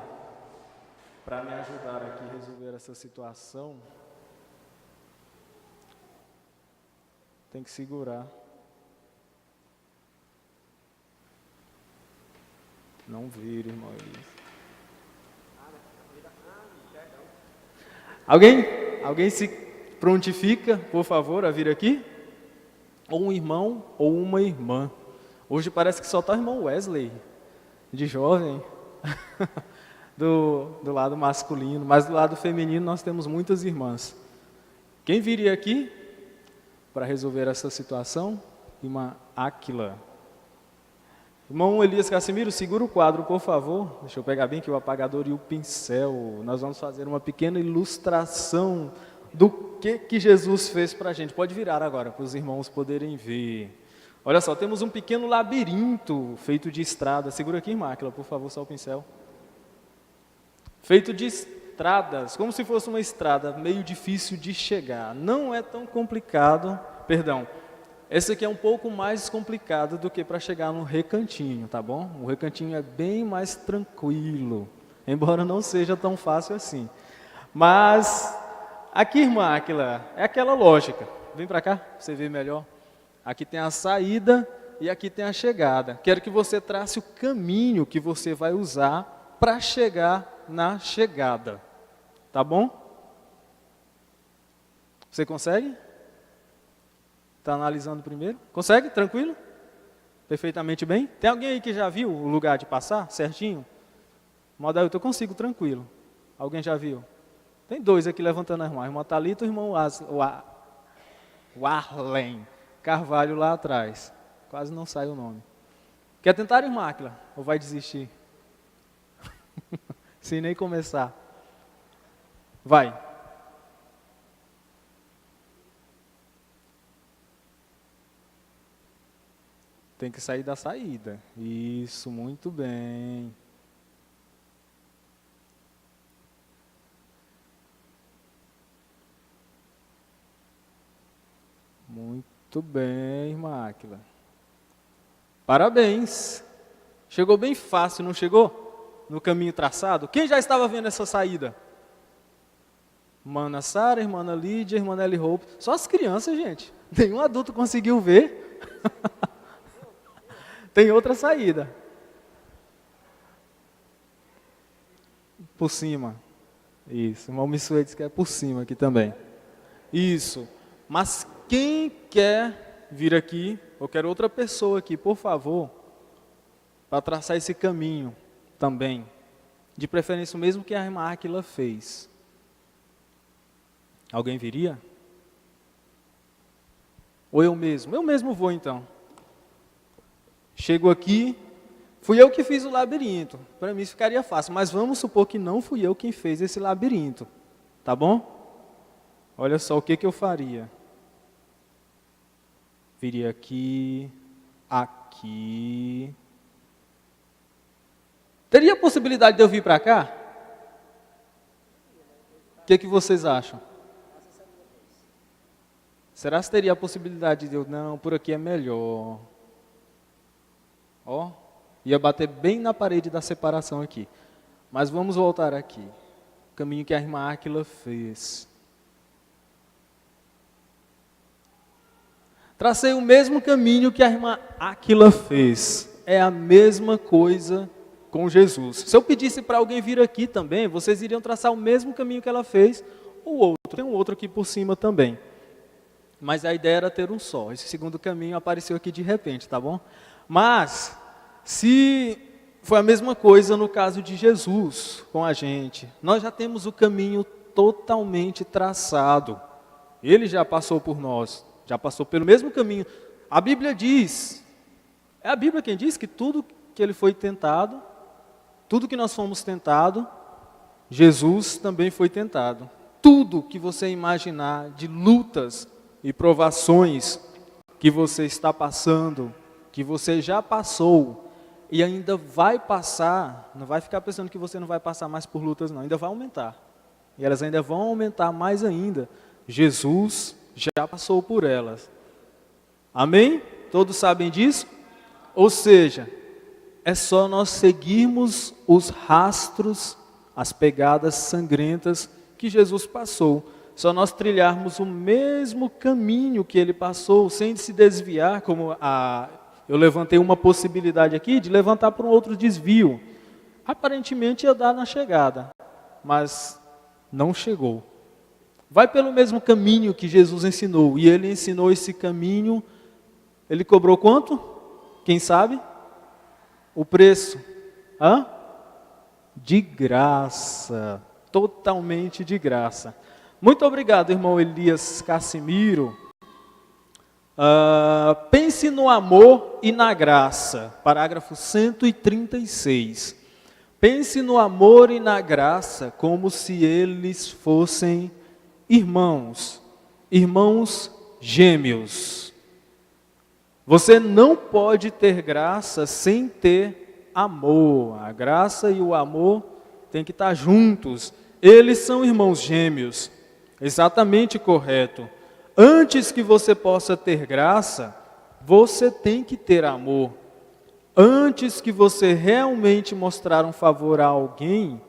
para me ajudar aqui a resolver essa situação. Tem que segurar. Não vira, irmão Elias. Alguém se prontifica, por favor, a vir aqui? Ou um irmão ou uma irmã. Hoje parece que só está o irmão Wesley, de jovem, do lado masculino, mas do lado feminino nós temos muitas irmãs. Quem viria aqui para resolver essa situação? Irmã Áquila. Irmão Elias Cassimiro, segura o quadro, por favor. Deixa eu pegar bem aqui o apagador e o pincel. Nós vamos fazer uma pequena ilustração do que Jesus fez para a gente. Pode virar agora, para os irmãos poderem ver. Olha só, temos um pequeno labirinto feito de estrada. Segura aqui, irmã Áquila, por favor, só o pincel. Feito de estradas, como se fosse uma estrada meio difícil de chegar. Não é tão complicado, perdão. Esse aqui é um pouco mais complicado do que para chegar no recantinho, tá bom? O recantinho é bem mais tranquilo, embora não seja tão fácil assim. Mas aqui, irmã Áquila, é aquela lógica. Vem para cá, pra você ver melhor. Aqui tem a saída e aqui tem a chegada. Quero que você trace o caminho que você vai usar para chegar na chegada. Tá bom? Você consegue? Está analisando primeiro? Consegue? Tranquilo? Perfeitamente bem? Tem alguém aí que já viu o lugar de passar certinho? Modailton, eu consigo tranquilo. Alguém já viu? Tem dois aqui levantando as mãos. Irmão Thalita e o irmão Warlen Carvalho lá atrás. Quase não sai o nome. Quer tentar, irmã Áquila? Ou vai desistir? Sem nem começar. Vai. Tem que sair da saída. Isso, muito bem. Muito bem, irmã Áquila. Parabéns. Chegou bem fácil, não chegou? No caminho traçado. Quem já estava vendo essa saída? Irmã Sara, irmã Lídia, irmã Nelly Hope. Só as crianças, gente. Nenhum adulto conseguiu ver. Tem outra saída. Por cima. Isso. Irmão Missuê disse que é por cima aqui também. Isso. Mas quem quer vir aqui, ou quer outra pessoa aqui, por favor, para traçar esse caminho também. De preferência o mesmo que a irmã Áquila fez. Alguém viria? Ou eu mesmo? Eu mesmo vou então. Chego aqui, fui eu que fiz o labirinto. Para mim isso ficaria fácil, mas vamos supor que não fui eu quem fez esse labirinto. Tá bom? Olha só o que eu faria. Viria aqui, aqui. Teria a possibilidade de eu vir para cá? O que vocês acham? Será que teria a possibilidade de eu... Não, por aqui é melhor. Ó, ia bater bem na parede da separação aqui. Mas vamos voltar aqui. O caminho que a irmã Áquila fez. Tracei o mesmo caminho que a irmã Áquila fez. É a mesma coisa com Jesus. Se eu pedisse para alguém vir aqui também, vocês iriam traçar o mesmo caminho que ela fez, ou outro. Tem um outro aqui por cima também. Mas a ideia era ter um só. Esse segundo caminho apareceu aqui de repente, tá bom? Mas, se foi a mesma coisa no caso de Jesus com a gente, nós já temos o caminho totalmente traçado. Ele já passou por nós, já passou pelo mesmo caminho. A Bíblia diz, é a Bíblia quem diz que tudo que ele foi tentado, tudo que nós fomos tentados, Jesus também foi tentado. Tudo que você imaginar de lutas e provações que você está passando, que você já passou e ainda vai passar, não vai ficar pensando que você não vai passar mais por lutas não, ainda vai aumentar. E elas ainda vão aumentar mais ainda. Jesus já passou por elas. Amém? Todos sabem disso? Ou seja, é só nós seguirmos os rastros, as pegadas sangrentas que Jesus passou. Só nós trilharmos o mesmo caminho que ele passou, sem se desviar, como eu levantei uma possibilidade aqui, de levantar para um outro desvio. Aparentemente ia dar na chegada, mas não chegou. Vai pelo mesmo caminho que Jesus ensinou, e ele ensinou esse caminho, ele cobrou quanto? Quem sabe? O preço? De graça, totalmente de graça. Muito obrigado, irmão Elias Cassimiro. Pense no amor e na graça. Parágrafo 136. Pense no amor e na graça como se eles fossem irmãos, irmãos gêmeos. Você não pode ter graça sem ter amor. A graça e o amor têm que estar juntos. Eles são irmãos gêmeos. Exatamente correto. Antes que você possa ter graça, você tem que ter amor. Antes que você realmente mostrar um favor a alguém,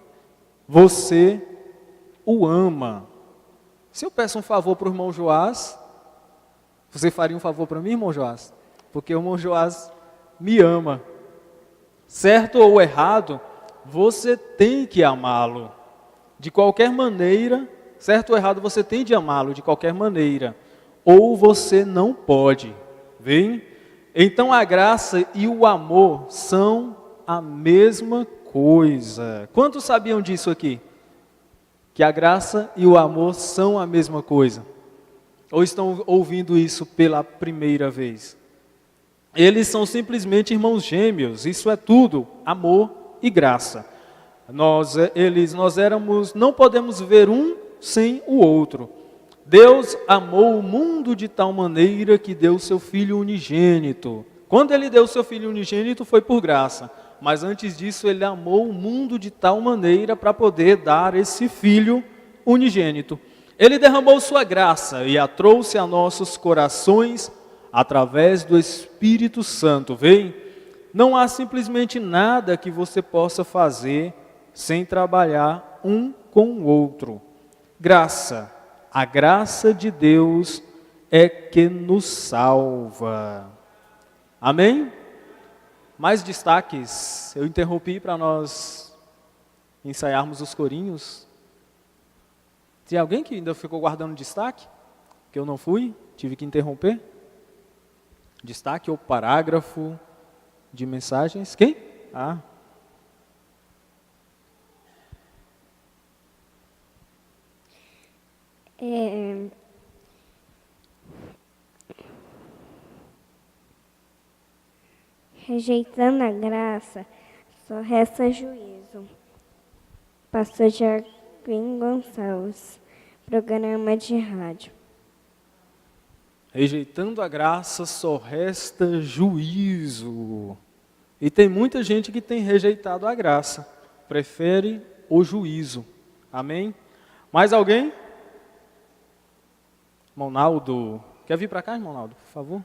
você o ama. Se eu peço um favor para o irmão Joás, você faria um favor para mim, irmão Joás? porque o irmão Joás me ama. Certo ou errado, você tem que amá-lo. De qualquer maneira, certo ou errado, você tem de amá-lo de qualquer maneira. Ou você não pode. Vem? Então a graça e o amor são a mesma coisa. Quantos sabiam disso aqui? Que a graça e o amor são a mesma coisa? Ou estão ouvindo isso pela primeira vez? Eles são simplesmente irmãos gêmeos, isso é tudo, amor e graça. Nós não podemos ver um sem o outro. Deus amou o mundo de tal maneira que deu o seu Filho unigênito. Quando Ele deu o seu Filho unigênito foi por graça, mas antes disso Ele amou o mundo de tal maneira para poder dar esse Filho unigênito. Ele derramou sua graça e a trouxe a nossos corações através do Espírito Santo. Vem? Não há simplesmente nada que você possa fazer sem trabalhar um com o outro. Graça. A graça de Deus é que nos salva. Amém? Mais destaques. Eu interrompi para nós ensaiarmos os corinhos. Tem alguém que ainda ficou guardando destaque? Que eu não fui? Tive que interromper? Destaque ou parágrafo de mensagens? Quem? Rejeitando a graça, só resta juízo. Pastor Joaquim Gonçalves, programa de rádio. Rejeitando a graça, só resta juízo. E tem muita gente que tem rejeitado a graça, prefere o juízo. Amém? Mais alguém? Irmão Naldo. Quer vir para cá, irmão Naldo, por favor?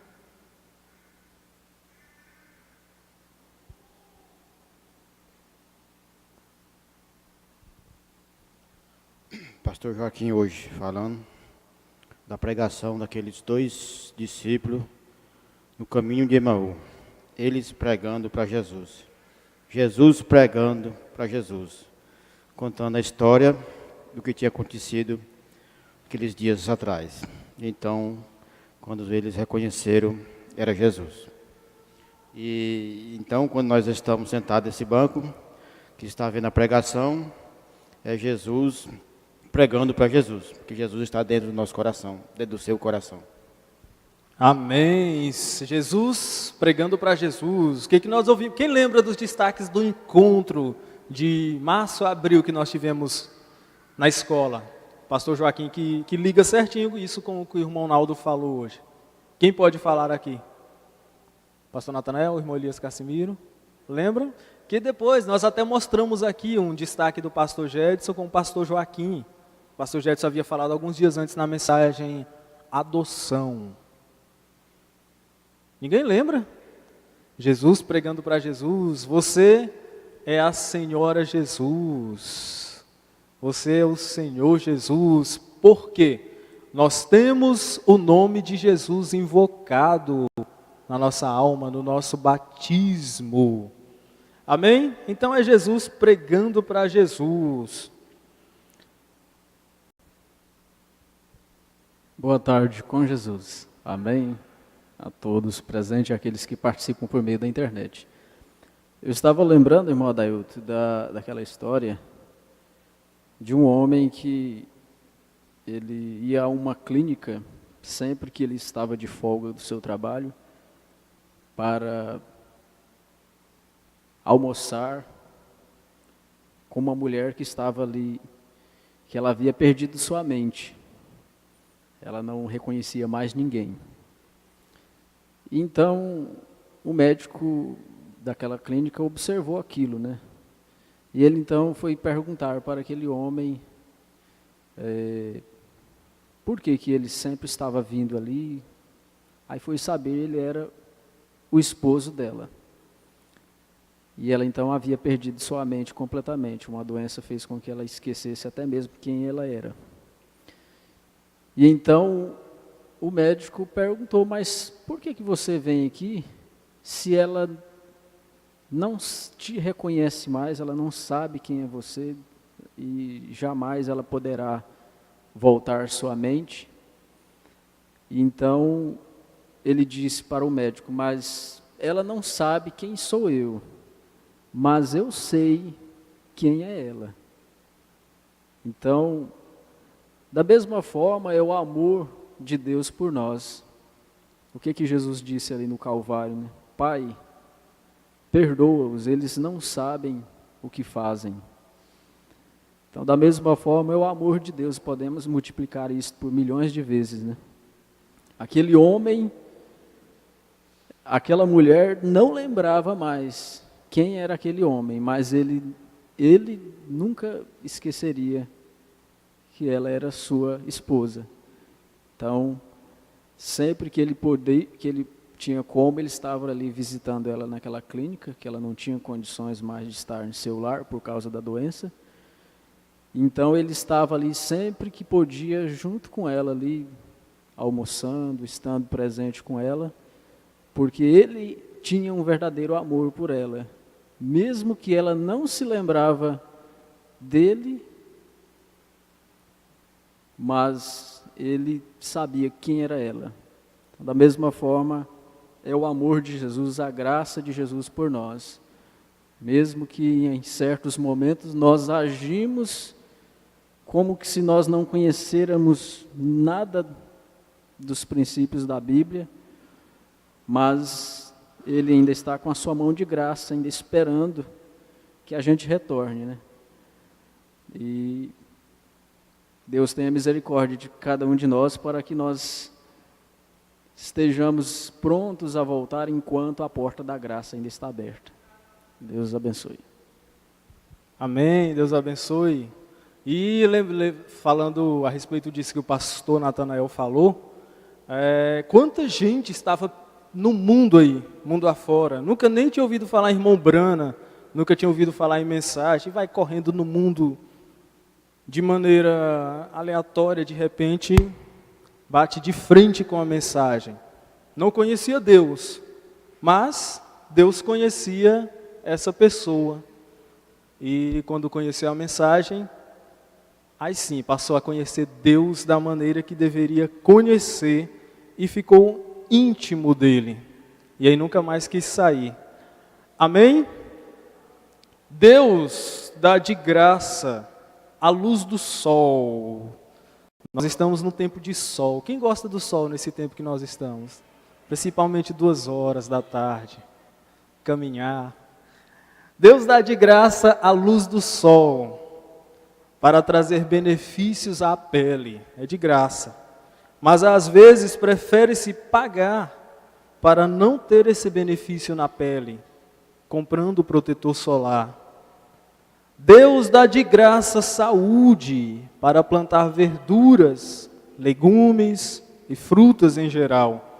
Pastor Joaquim hoje falando da pregação daqueles 2 discípulos no caminho de Emaú. Eles pregando para Jesus. Jesus pregando para Jesus. Contando a história do que tinha acontecido aqueles dias atrás. Então, quando eles reconheceram, era Jesus. E então, quando nós estamos sentados nesse banco, que está vendo a pregação, é Jesus pregando para Jesus, porque Jesus está dentro do nosso coração, dentro do seu coração. Amém. Jesus pregando para Jesus. O que nós ouvimos? Quem lembra dos destaques do encontro de março a abril que nós tivemos na escola? Pastor Joaquim que liga certinho isso com o que o irmão Naldo falou hoje. Quem pode falar aqui? Pastor Natanael, irmão Elias Cassimiro. Lembram? Que depois nós até mostramos aqui um destaque do pastor Gedson com o pastor Joaquim. O pastor Gedson havia falado alguns dias antes na mensagem adoção. Ninguém lembra? Jesus pregando para Jesus, você é a Senhora Jesus. Você é o Senhor Jesus. Por quê? Nós temos o nome de Jesus invocado na nossa alma, no nosso batismo. Amém? Então é Jesus pregando para Jesus. Boa tarde com Jesus. Amém? A todos presentes e aqueles que participam por meio da internet. Eu estava lembrando, irmão Adailto, daquela história de um homem que ele ia a uma clínica sempre que ele estava de folga do seu trabalho para almoçar com uma mulher que estava ali, que ela havia perdido sua mente. Ela não reconhecia mais ninguém. Então, o médico daquela clínica observou aquilo, né? E ele então foi perguntar para aquele homem por que ele sempre estava vindo ali. Aí foi saber, ele era o esposo dela. E ela então havia perdido sua mente completamente. Uma doença fez com que ela esquecesse até mesmo quem ela era. E então o médico perguntou, mas por que você vem aqui se ela não te reconhece mais, ela não sabe quem é você e jamais ela poderá voltar sua mente? Então, ele disse para o médico, mas ela não sabe quem sou eu, mas eu sei quem é ela. Então, da mesma forma, é o amor de Deus por nós. O que Jesus disse ali no Calvário, né? Pai, perdoa-os, eles não sabem o que fazem. Então, da mesma forma, é o amor de Deus, podemos multiplicar isso por milhões de vezes, né? Aquele homem, aquela mulher não lembrava mais quem era aquele homem, mas ele nunca esqueceria que ela era sua esposa. Então, sempre que ele tinha como, ele estava ali visitando ela naquela clínica, que ela não tinha condições mais de estar em seu lar por causa da doença. Então, ele estava ali sempre que podia, junto com ela ali, almoçando, estando presente com ela, porque ele tinha um verdadeiro amor por ela. Mesmo que ela não se lembrava dele, mas ele sabia quem era ela. Então, da mesma forma, é o amor de Jesus, a graça de Jesus por nós. Mesmo que em certos momentos nós agimos como que se nós não conhecêramos nada dos princípios da Bíblia, mas Ele ainda está com a sua mão de graça, ainda esperando que a gente retorne, né? E Deus tenha misericórdia de cada um de nós para que nós estejamos prontos a voltar enquanto a porta da graça ainda está aberta. Deus abençoe. Amém, Deus abençoe. E falando a respeito disso que o pastor Natanael falou, quanta gente estava no mundo aí, mundo afora, nunca nem tinha ouvido falar em irmão Brana, nunca tinha ouvido falar em mensagem, vai correndo no mundo de maneira aleatória, de repente, bate de frente com a mensagem. Não conhecia Deus, mas Deus conhecia essa pessoa. E quando conheceu a mensagem, aí sim, passou a conhecer Deus da maneira que deveria conhecer e ficou íntimo dele. E aí nunca mais quis sair. Amém? Deus dá de graça a luz do sol. Nós estamos no tempo de sol. Quem gosta do sol nesse tempo que nós estamos? Principalmente 2 horas da tarde. Caminhar. Deus dá de graça a luz do sol para trazer benefícios à pele. É de graça. Mas às vezes prefere-se pagar para não ter esse benefício na pele, comprando protetor solar. Deus dá de graça saúde para plantar verduras, legumes e frutas em geral.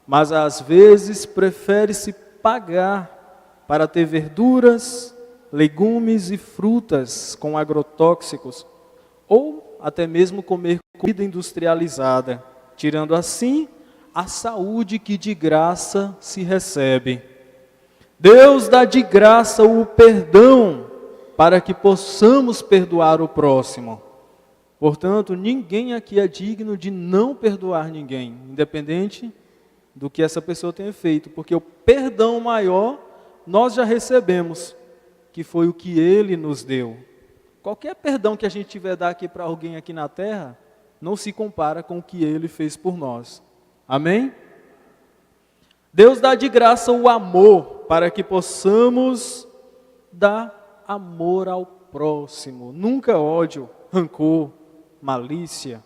Mas às vezes prefere-se pagar para ter verduras, legumes e frutas com agrotóxicos, ou até mesmo comer comida industrializada, tirando assim a saúde que de graça se recebe. Deus dá de graça o perdão para que possamos perdoar o próximo. Portanto, ninguém aqui é digno de não perdoar ninguém, independente do que essa pessoa tenha feito, porque o perdão maior nós já recebemos, que foi o que Ele nos deu. Qualquer perdão que a gente tiver dar aqui para alguém aqui na terra, não se compara com o que Ele fez por nós. Amém? Deus dá de graça o amor para que possamos dar amor ao próximo, nunca ódio, rancor, malícia.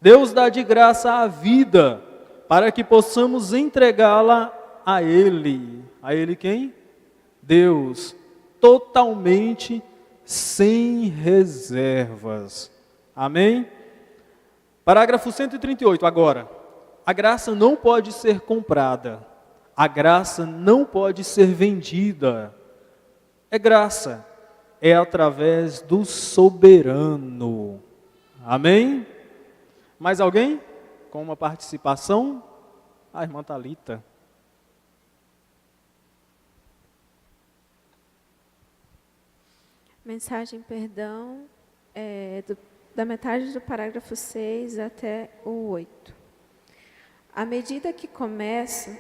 Deus dá de graça a vida para que possamos entregá-la a Ele. A Ele quem? Deus, totalmente sem reservas. Amém? Parágrafo 138, agora. A graça não pode ser comprada. A graça não pode ser vendida. É graça. É através do soberano. Amém? Mais alguém? com uma participação, a irmã Thalita. Mensagem perdão, da metade do parágrafo 6 até o 8. À medida que começo,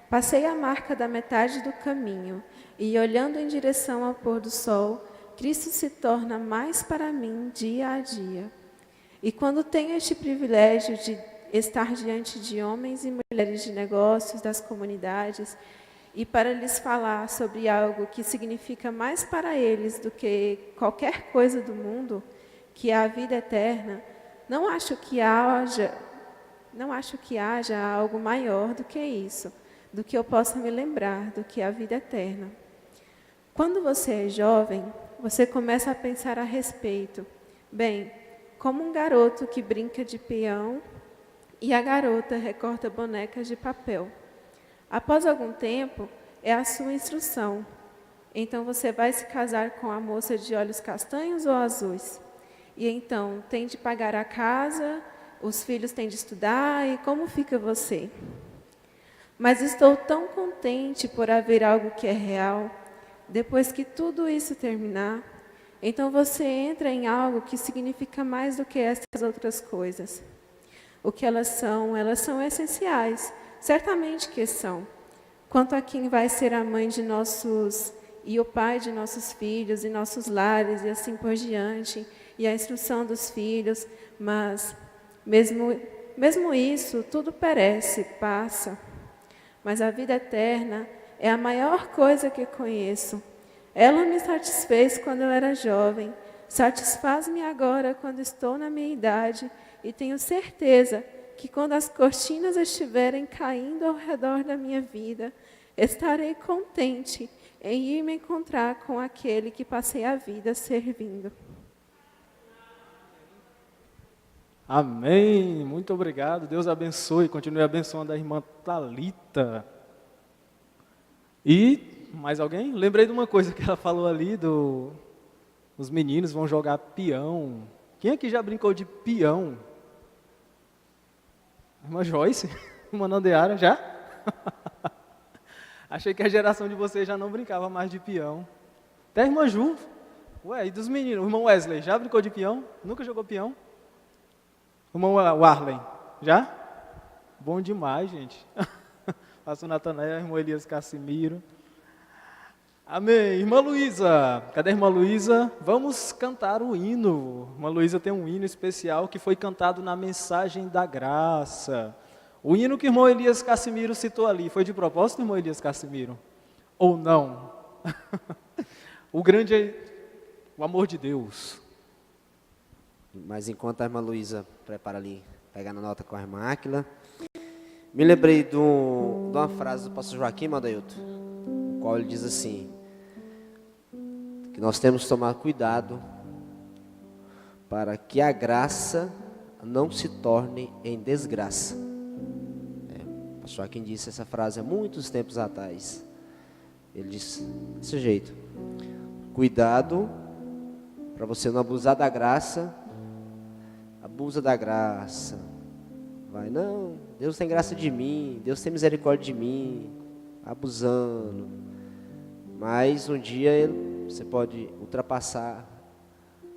passei a marca da metade do caminho e, olhando em direção ao pôr do sol, Cristo se torna mais para mim dia a dia. E quando tenho este privilégio de estar diante de homens e mulheres de negócios das comunidades e para lhes falar sobre algo que significa mais para eles do que qualquer coisa do mundo, que é a vida eterna, não acho que haja algo maior do que isso, do que eu possa me lembrar, do que a vida eterna. Quando você é jovem, você começa a pensar a respeito. Bem, como um garoto que brinca de peão e a garota recorta bonecas de papel. Após algum tempo, é a sua instrução. Então você vai se casar com a moça de olhos castanhos ou azuis? E então tem de pagar a casa, os filhos têm de estudar, e como fica você? Mas estou tão contente por haver algo que é real. Depois que tudo isso terminar, então você entra em algo que significa mais do que essas outras coisas. O que elas são essenciais, certamente que são. Quanto a quem vai ser a mãe de nossos e o pai de nossos filhos e nossos lares e assim por diante, e a instrução dos filhos, mas mesmo isso, tudo perece, passa. Mas a vida eterna é a maior coisa que conheço. Ela me satisfez quando eu era jovem, satisfaz-me agora quando estou na minha idade, e tenho certeza que quando as cortinas estiverem caindo ao redor da minha vida, estarei contente em ir me encontrar com aquele que passei a vida servindo. Amém. Muito obrigado. Deus abençoe e continue abençoando a irmã Thalita. E mais alguém? Lembrei de uma coisa que ela falou ali, os meninos vão jogar peão. Quem aqui já brincou de peão? Irmã Joyce? Irmã Nandeara, já? Achei que a geração de vocês já não brincava mais de peão. Até a irmã Ju. Ué, e dos meninos? O irmão Wesley, já brincou de peão? Nunca jogou peão? O irmão Warlen, já? Bom demais, gente. Pastor Natanael, irmão Elias Cassimiro. Amém. Irmã Luísa, cadê a irmã Luísa? Vamos cantar o hino. Irmã Luísa tem um hino especial que foi cantado na Mensagem da Graça. O hino que o irmão Elias Cassimiro citou ali, foi de propósito, irmão Elias Cassimiro? Ou não? O amor de Deus. Mas enquanto a irmã Luísa prepara ali, pegando nota com a irmã Áquila, me lembrei de uma frase do pastor Joaquim Madailton, no qual ele diz assim, que nós temos que tomar cuidado para que a graça não se torne em desgraça. O pastor Joaquim disse essa frase há muitos tempos atrás. Ele disse desse jeito: cuidado para você não abusar da graça. Abusa da graça. Vai, não, Deus tem graça de mim, Deus tem misericórdia de mim, abusando. Mas um dia você pode ultrapassar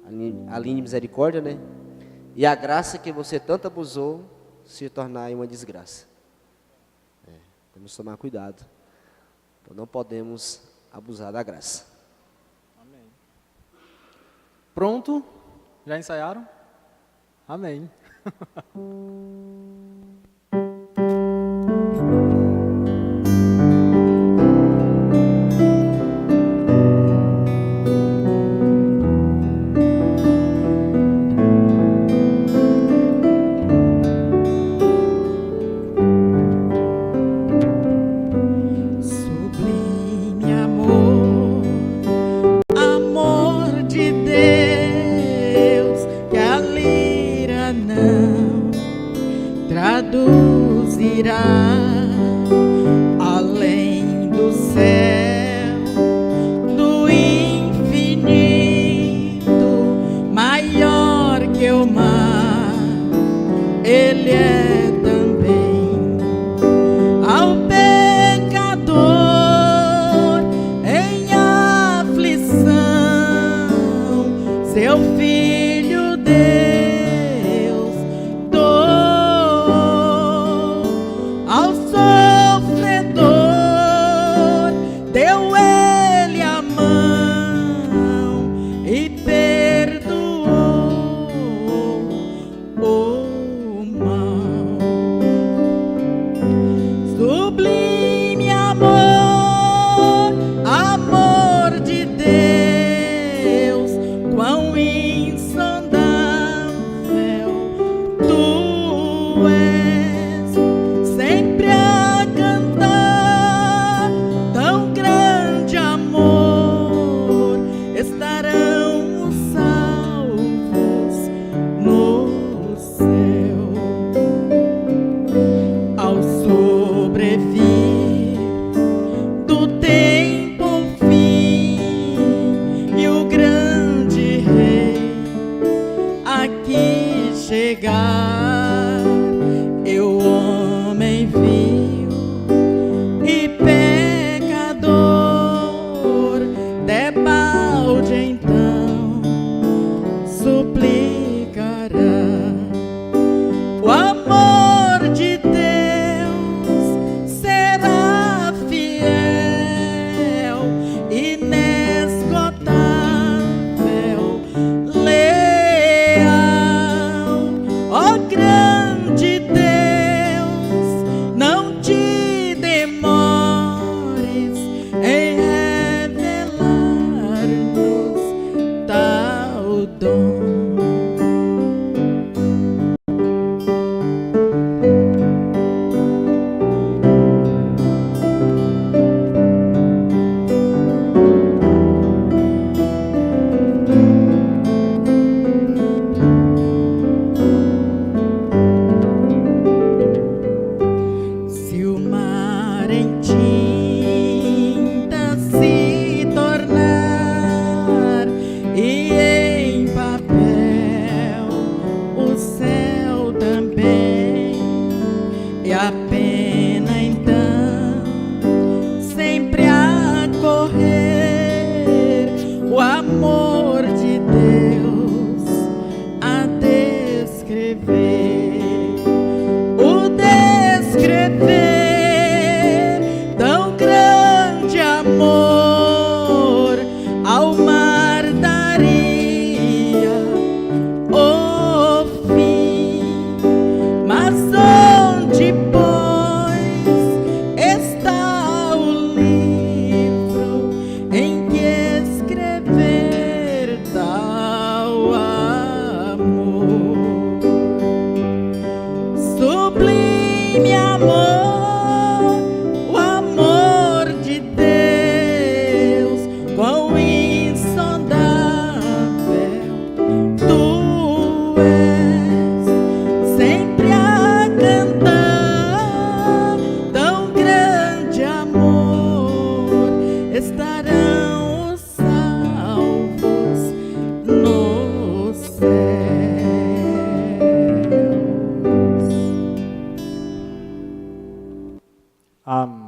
a linha de misericórdia, né? E a graça que você tanto abusou se tornar uma desgraça. Temos que tomar cuidado. Então não podemos abusar da graça. Amém. Pronto? Já ensaiaram? Amém. Sublime amor, amor de Deus, que a lira não traduzirá, além do céu, do infinito, maior que o mar, Ele é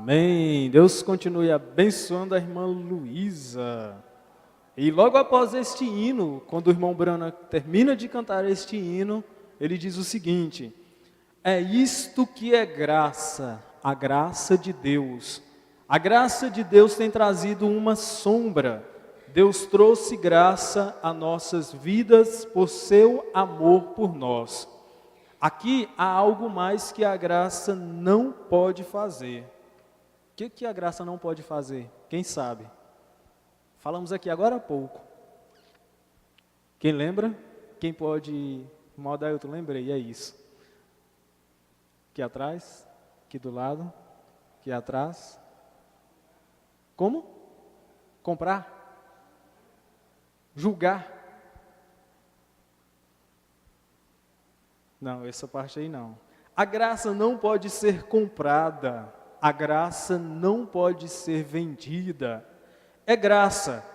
Amém. Deus continue abençoando a irmã Luísa. E logo após este hino, quando o irmão Brana termina de cantar este hino, ele diz o seguinte: é isto que é graça, a graça de Deus. A graça de Deus tem trazido uma sombra. Deus trouxe graça a nossas vidas por seu amor por nós. Aqui há algo mais que a graça não pode fazer. O que a graça não pode fazer? Quem sabe? Falamos aqui agora há pouco. Quem lembra? Quem pode... Modailton, lembrei, é isso. Aqui atrás, aqui do lado, aqui atrás. Como? Comprar? Julgar? Não, essa parte aí não. A graça não pode ser comprada. A graça não pode ser vendida. É graça.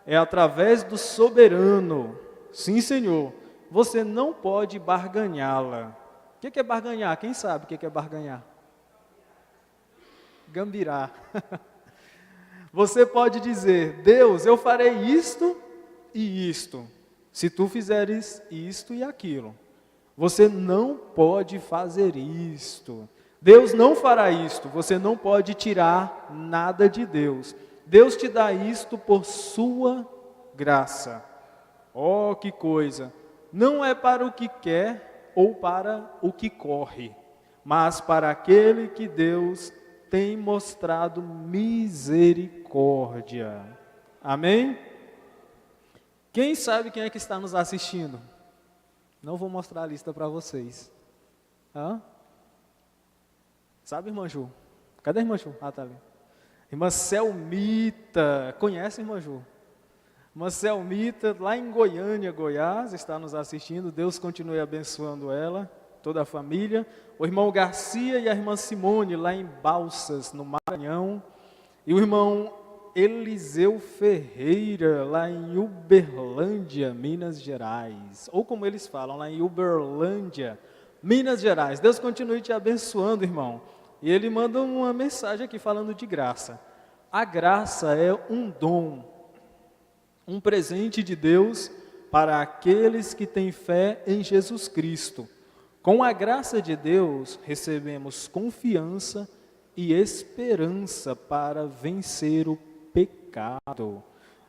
É através do soberano. Sim, Senhor. Você não pode barganhá-la. O que é barganhar? Quem sabe o que é barganhar? Gambirar. Você pode dizer: Deus, eu farei isto e isto, se tu fizeres isto e aquilo. Você não pode fazer isto. Deus não fará isto. Você não pode tirar nada de Deus. Deus te dá isto por sua graça. Oh, que coisa! Não é para o que quer ou para o que corre, mas para aquele que Deus tem mostrado misericórdia. Amém? Quem sabe quem é que está nos assistindo? Não vou mostrar a lista para vocês. Hã? Sabe, irmã Ju? Cadê a irmã Ju? Ah, tá ali. Irmã Selmita. Conhece, irmã Ju? Irmã Selmita, lá em Goiânia, Goiás, está nos assistindo. Deus continue abençoando ela, toda a família. O irmão Garcia e a irmã Simone, lá em Balsas, no Maranhão. E o irmão Eliseu Ferreira, lá em Uberlândia, Minas Gerais. Ou como eles falam, lá em Uberlândia, Minas Gerais. Deus continue te abençoando, irmão. E ele manda uma mensagem aqui falando de graça. A graça é um dom, um presente de Deus para aqueles que têm fé em Jesus Cristo. Com a graça de Deus, recebemos confiança e esperança para vencer o pecado.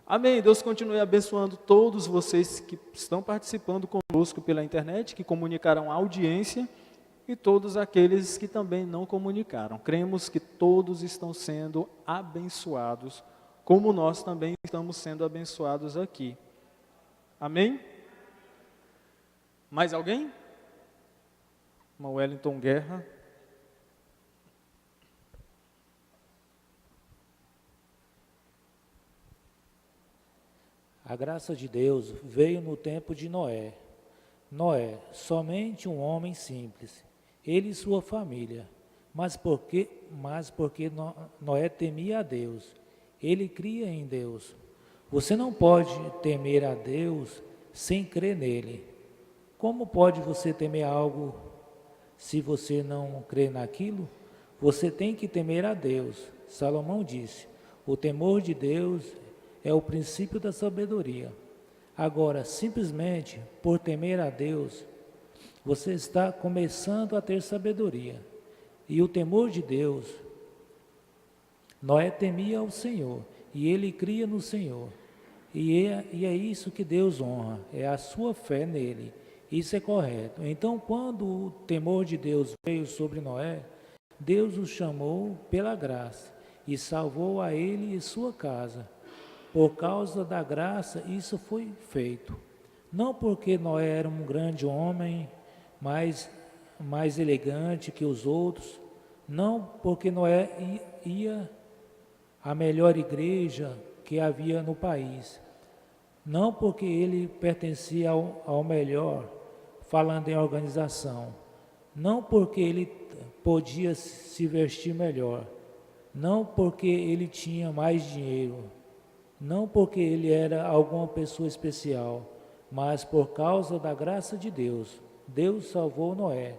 Amém. Deus continue abençoando todos vocês que estão participando conosco pela internet, que comunicaram a audiência, e todos aqueles que também não comunicaram. Cremos que todos estão sendo abençoados, como nós também estamos sendo abençoados aqui. Amém? Mais alguém? Irmão Wellington Guerra. A graça de Deus veio no tempo de Noé. Noé, somente um homem simples, ele e sua família. Mas porque Noé temia a Deus, ele cria em Deus. Você não pode temer a Deus sem crer nele. Como pode você temer algo se você não crê naquilo? Você tem que temer a Deus. Salomão disse: o temor de Deus é o princípio da sabedoria. Agora, simplesmente por temer a Deus, você está começando a ter sabedoria. E o temor de Deus, Noé temia ao Senhor, e ele cria no Senhor. E é isso que Deus honra, é a sua fé nele. Isso é correto. Então, quando o temor de Deus veio sobre Noé, Deus o chamou pela graça e salvou a ele e sua casa. Por causa da graça, isso foi feito. Não porque Noé era um grande homem, mais elegante que os outros. Não porque Noé ia à melhor igreja que havia no país. Não porque ele pertencia ao melhor, falando em organização. Não porque ele podia se vestir melhor. Não porque ele tinha mais dinheiro. Não porque ele era alguma pessoa especial, mas por causa da graça de Deus. Deus salvou Noé.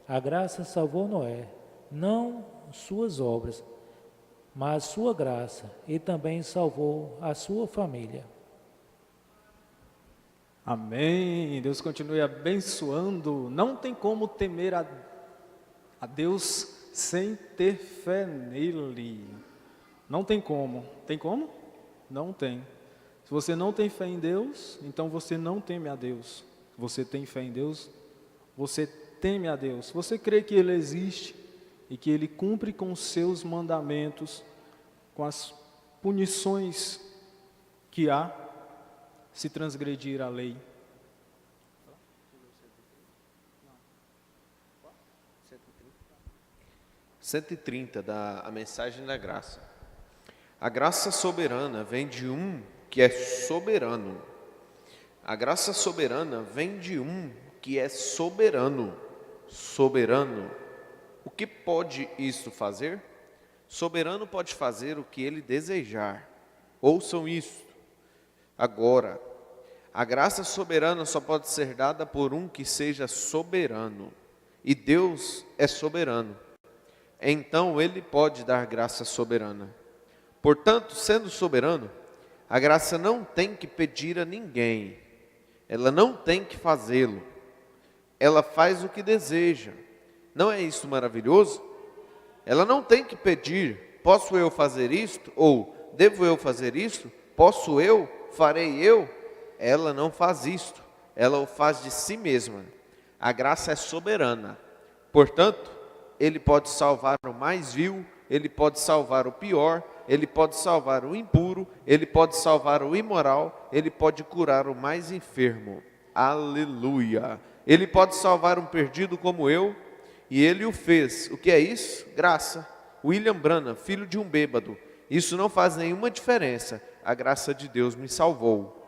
A graça salvou Noé, não suas obras. mas sua graça, e também salvou a sua família. Amém. Deus continue abençoando. Não tem como temer a Deus sem ter fé nele. Não tem como. Tem como? Não tem. Se você não tem fé em Deus, então você não teme a Deus. Se você tem fé em Deus, você teme a Deus. Se você crê que Ele existe e que Ele cumpre com os seus mandamentos, com as punições que há, se transgredir a lei. 130 a mensagem da graça. A graça soberana vem de um que é soberano. A graça soberana vem de um que é soberano. Soberano. O que pode isso fazer? Soberano pode fazer o que ele desejar. Ouçam isso. Agora, a graça soberana só pode ser dada por um que seja soberano. E Deus é soberano. Então Ele pode dar graça soberana. Portanto, sendo soberano, a graça não tem que pedir a ninguém. Ela não tem que fazê-lo. Ela faz o que deseja. Não é isso maravilhoso? Ela não tem que pedir, posso eu fazer isto? Ou, devo eu fazer isto? Posso eu? Farei eu? Ela não faz isto, ela o faz de si mesma. A graça é soberana. Portanto, Ele pode salvar o mais vil, Ele pode salvar o pior, Ele pode salvar o impuro, Ele pode salvar o imoral, Ele pode curar o mais enfermo. Aleluia! Ele pode salvar um perdido como eu, e Ele o fez. O que é isso? Graça. William Branham, filho de um bêbado. Isso não faz nenhuma diferença. A graça de Deus me salvou.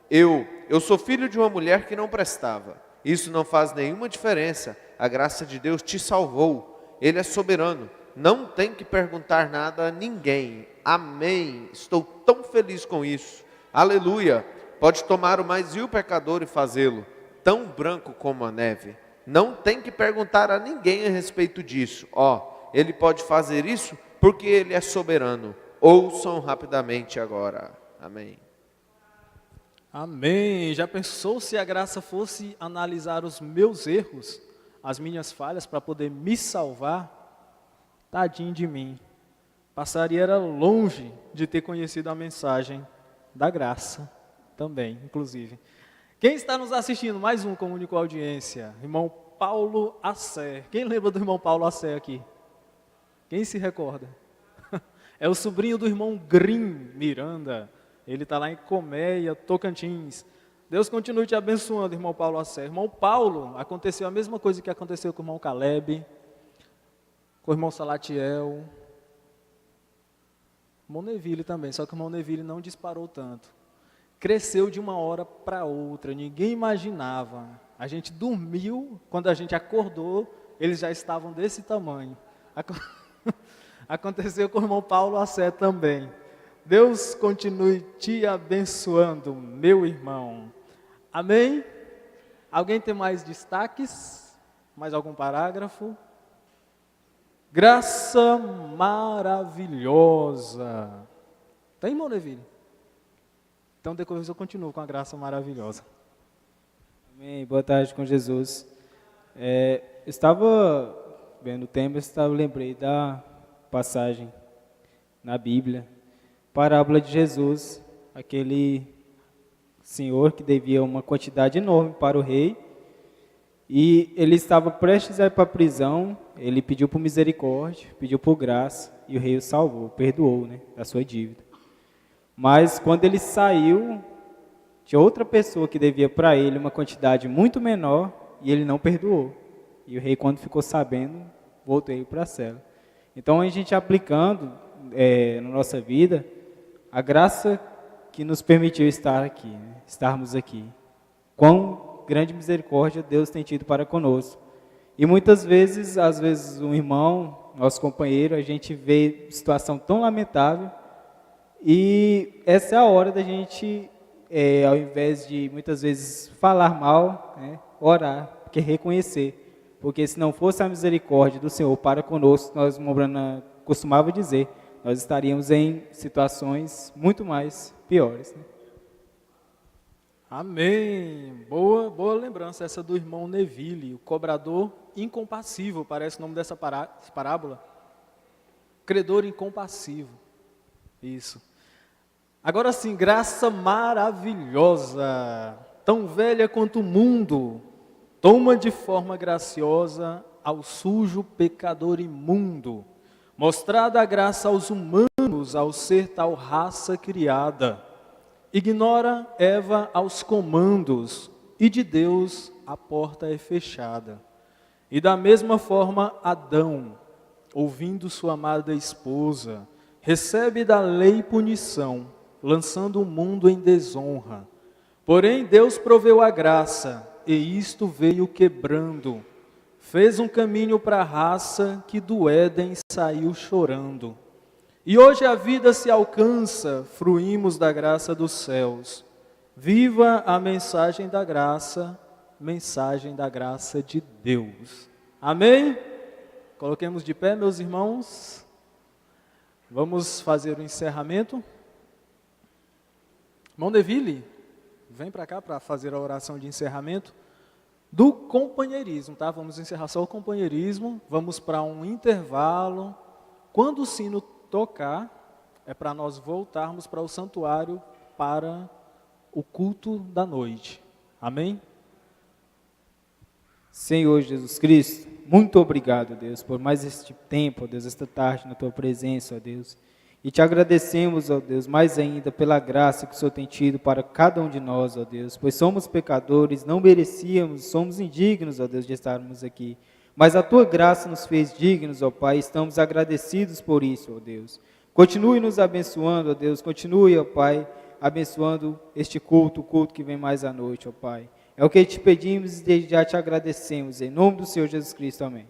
Eu sou filho de uma mulher que não prestava. Isso não faz nenhuma diferença. A graça de Deus te salvou. Ele é soberano. Não tem que perguntar nada a ninguém. Amém. Estou tão feliz com isso. Aleluia. Pode tomar o mais vil pecador e fazê-lo, tão branco como a neve. Não tem que perguntar a ninguém a respeito disso. Ele pode fazer isso porque Ele é soberano. Ouçam rapidamente agora. Amém. Amém. Já pensou se a graça fosse analisar os meus erros, as minhas falhas, para poder me salvar? Tadinho de mim. Passaria era longe de ter conhecido a mensagem da graça também, inclusive. Quem está nos assistindo? Mais um Comunico Audiência. Irmão Paulo Assé. Quem lembra do irmão Paulo Assé aqui? Quem se recorda? É o sobrinho do irmão Grim Miranda. Ele está lá em Coméia, Tocantins. Deus continue te abençoando, irmão Paulo Assé. Irmão Paulo, aconteceu a mesma coisa que aconteceu com o irmão Caleb, com o irmão Salatiel, irmão Neville também, só que o irmão Neville não disparou tanto. Cresceu de uma hora para outra, ninguém imaginava. A gente dormiu, quando a gente acordou, eles já estavam desse tamanho. Aconteceu com o irmão Paulo Assé também. Deus continue te abençoando, meu irmão. Amém? Alguém tem mais destaques? Mais algum parágrafo? Graça maravilhosa. Tem, irmão Neville? Então depois eu continuo com a graça maravilhosa. Amém. Boa tarde com Jesus. Estava vendo o tema, lembrei da passagem na Bíblia, parábola de Jesus, aquele senhor que devia uma quantidade enorme para o rei, e ele estava prestes a ir para a prisão. Ele pediu por misericórdia, pediu por graça, e o rei o salvou, perdoou, da sua dívida. Mas quando ele saiu, tinha outra pessoa que devia para ele uma quantidade muito menor, e ele não perdoou. E o rei, quando ficou sabendo, voltou ele para a cela. Então, a gente aplicando na nossa vida a graça que nos permitiu estar aqui, estarmos aqui. Quão grande misericórdia Deus tem tido para conosco. E muitas vezes, às vezes, um irmão, nosso companheiro, a gente vê situação tão lamentável, e essa é a hora da gente, ao invés de muitas vezes falar mal, orar, porque reconhecer. Porque se não fosse a misericórdia do Senhor para conosco, nós, como Brana costumava dizer, nós estaríamos em situações muito mais piores, né? Amém. Boa lembrança essa do irmão Neville, o cobrador incompassível, parece o nome dessa parábola. Credor incompassivo. Isso. Agora sim, graça maravilhosa, tão velha quanto o mundo, toma de forma graciosa ao sujo pecador imundo, mostrada a graça aos humanos ao ser tal raça criada. Ignora Eva aos comandos, e de Deus a porta é fechada. E da mesma forma Adão, ouvindo sua amada esposa, recebe da lei punição, lançando o mundo em desonra. Porém Deus proveu a graça, e isto veio quebrando. Fez um caminho para a raça que do Éden saiu chorando. E hoje a vida se alcança, fruímos da graça dos céus. Viva a mensagem da graça de Deus. Amém? Coloquemos de pé, meus irmãos. Vamos fazer o encerramento. Irmão Neville, vem para cá para fazer a oração de encerramento do companheirismo, tá? Vamos encerrar só o companheirismo, vamos para um intervalo. Quando o sino tocar, é para nós voltarmos para o santuário para o culto da noite. Amém? Senhor Jesus Cristo, muito obrigado, Deus, por mais este tempo, ó Deus, esta tarde na Tua presença, ó Deus. E te agradecemos, ó Deus, mais ainda pela graça que o Senhor tem tido para cada um de nós, ó Deus, pois somos pecadores, não merecíamos, somos indignos, ó Deus, de estarmos aqui. Mas a Tua graça nos fez dignos, ó Pai, estamos agradecidos por isso, ó Deus. Continue nos abençoando, ó Deus, continue, ó Pai, abençoando este culto, o culto que vem mais à noite, ó Pai. É o que te pedimos e desde já te agradecemos, em nome do Senhor Jesus Cristo, amém.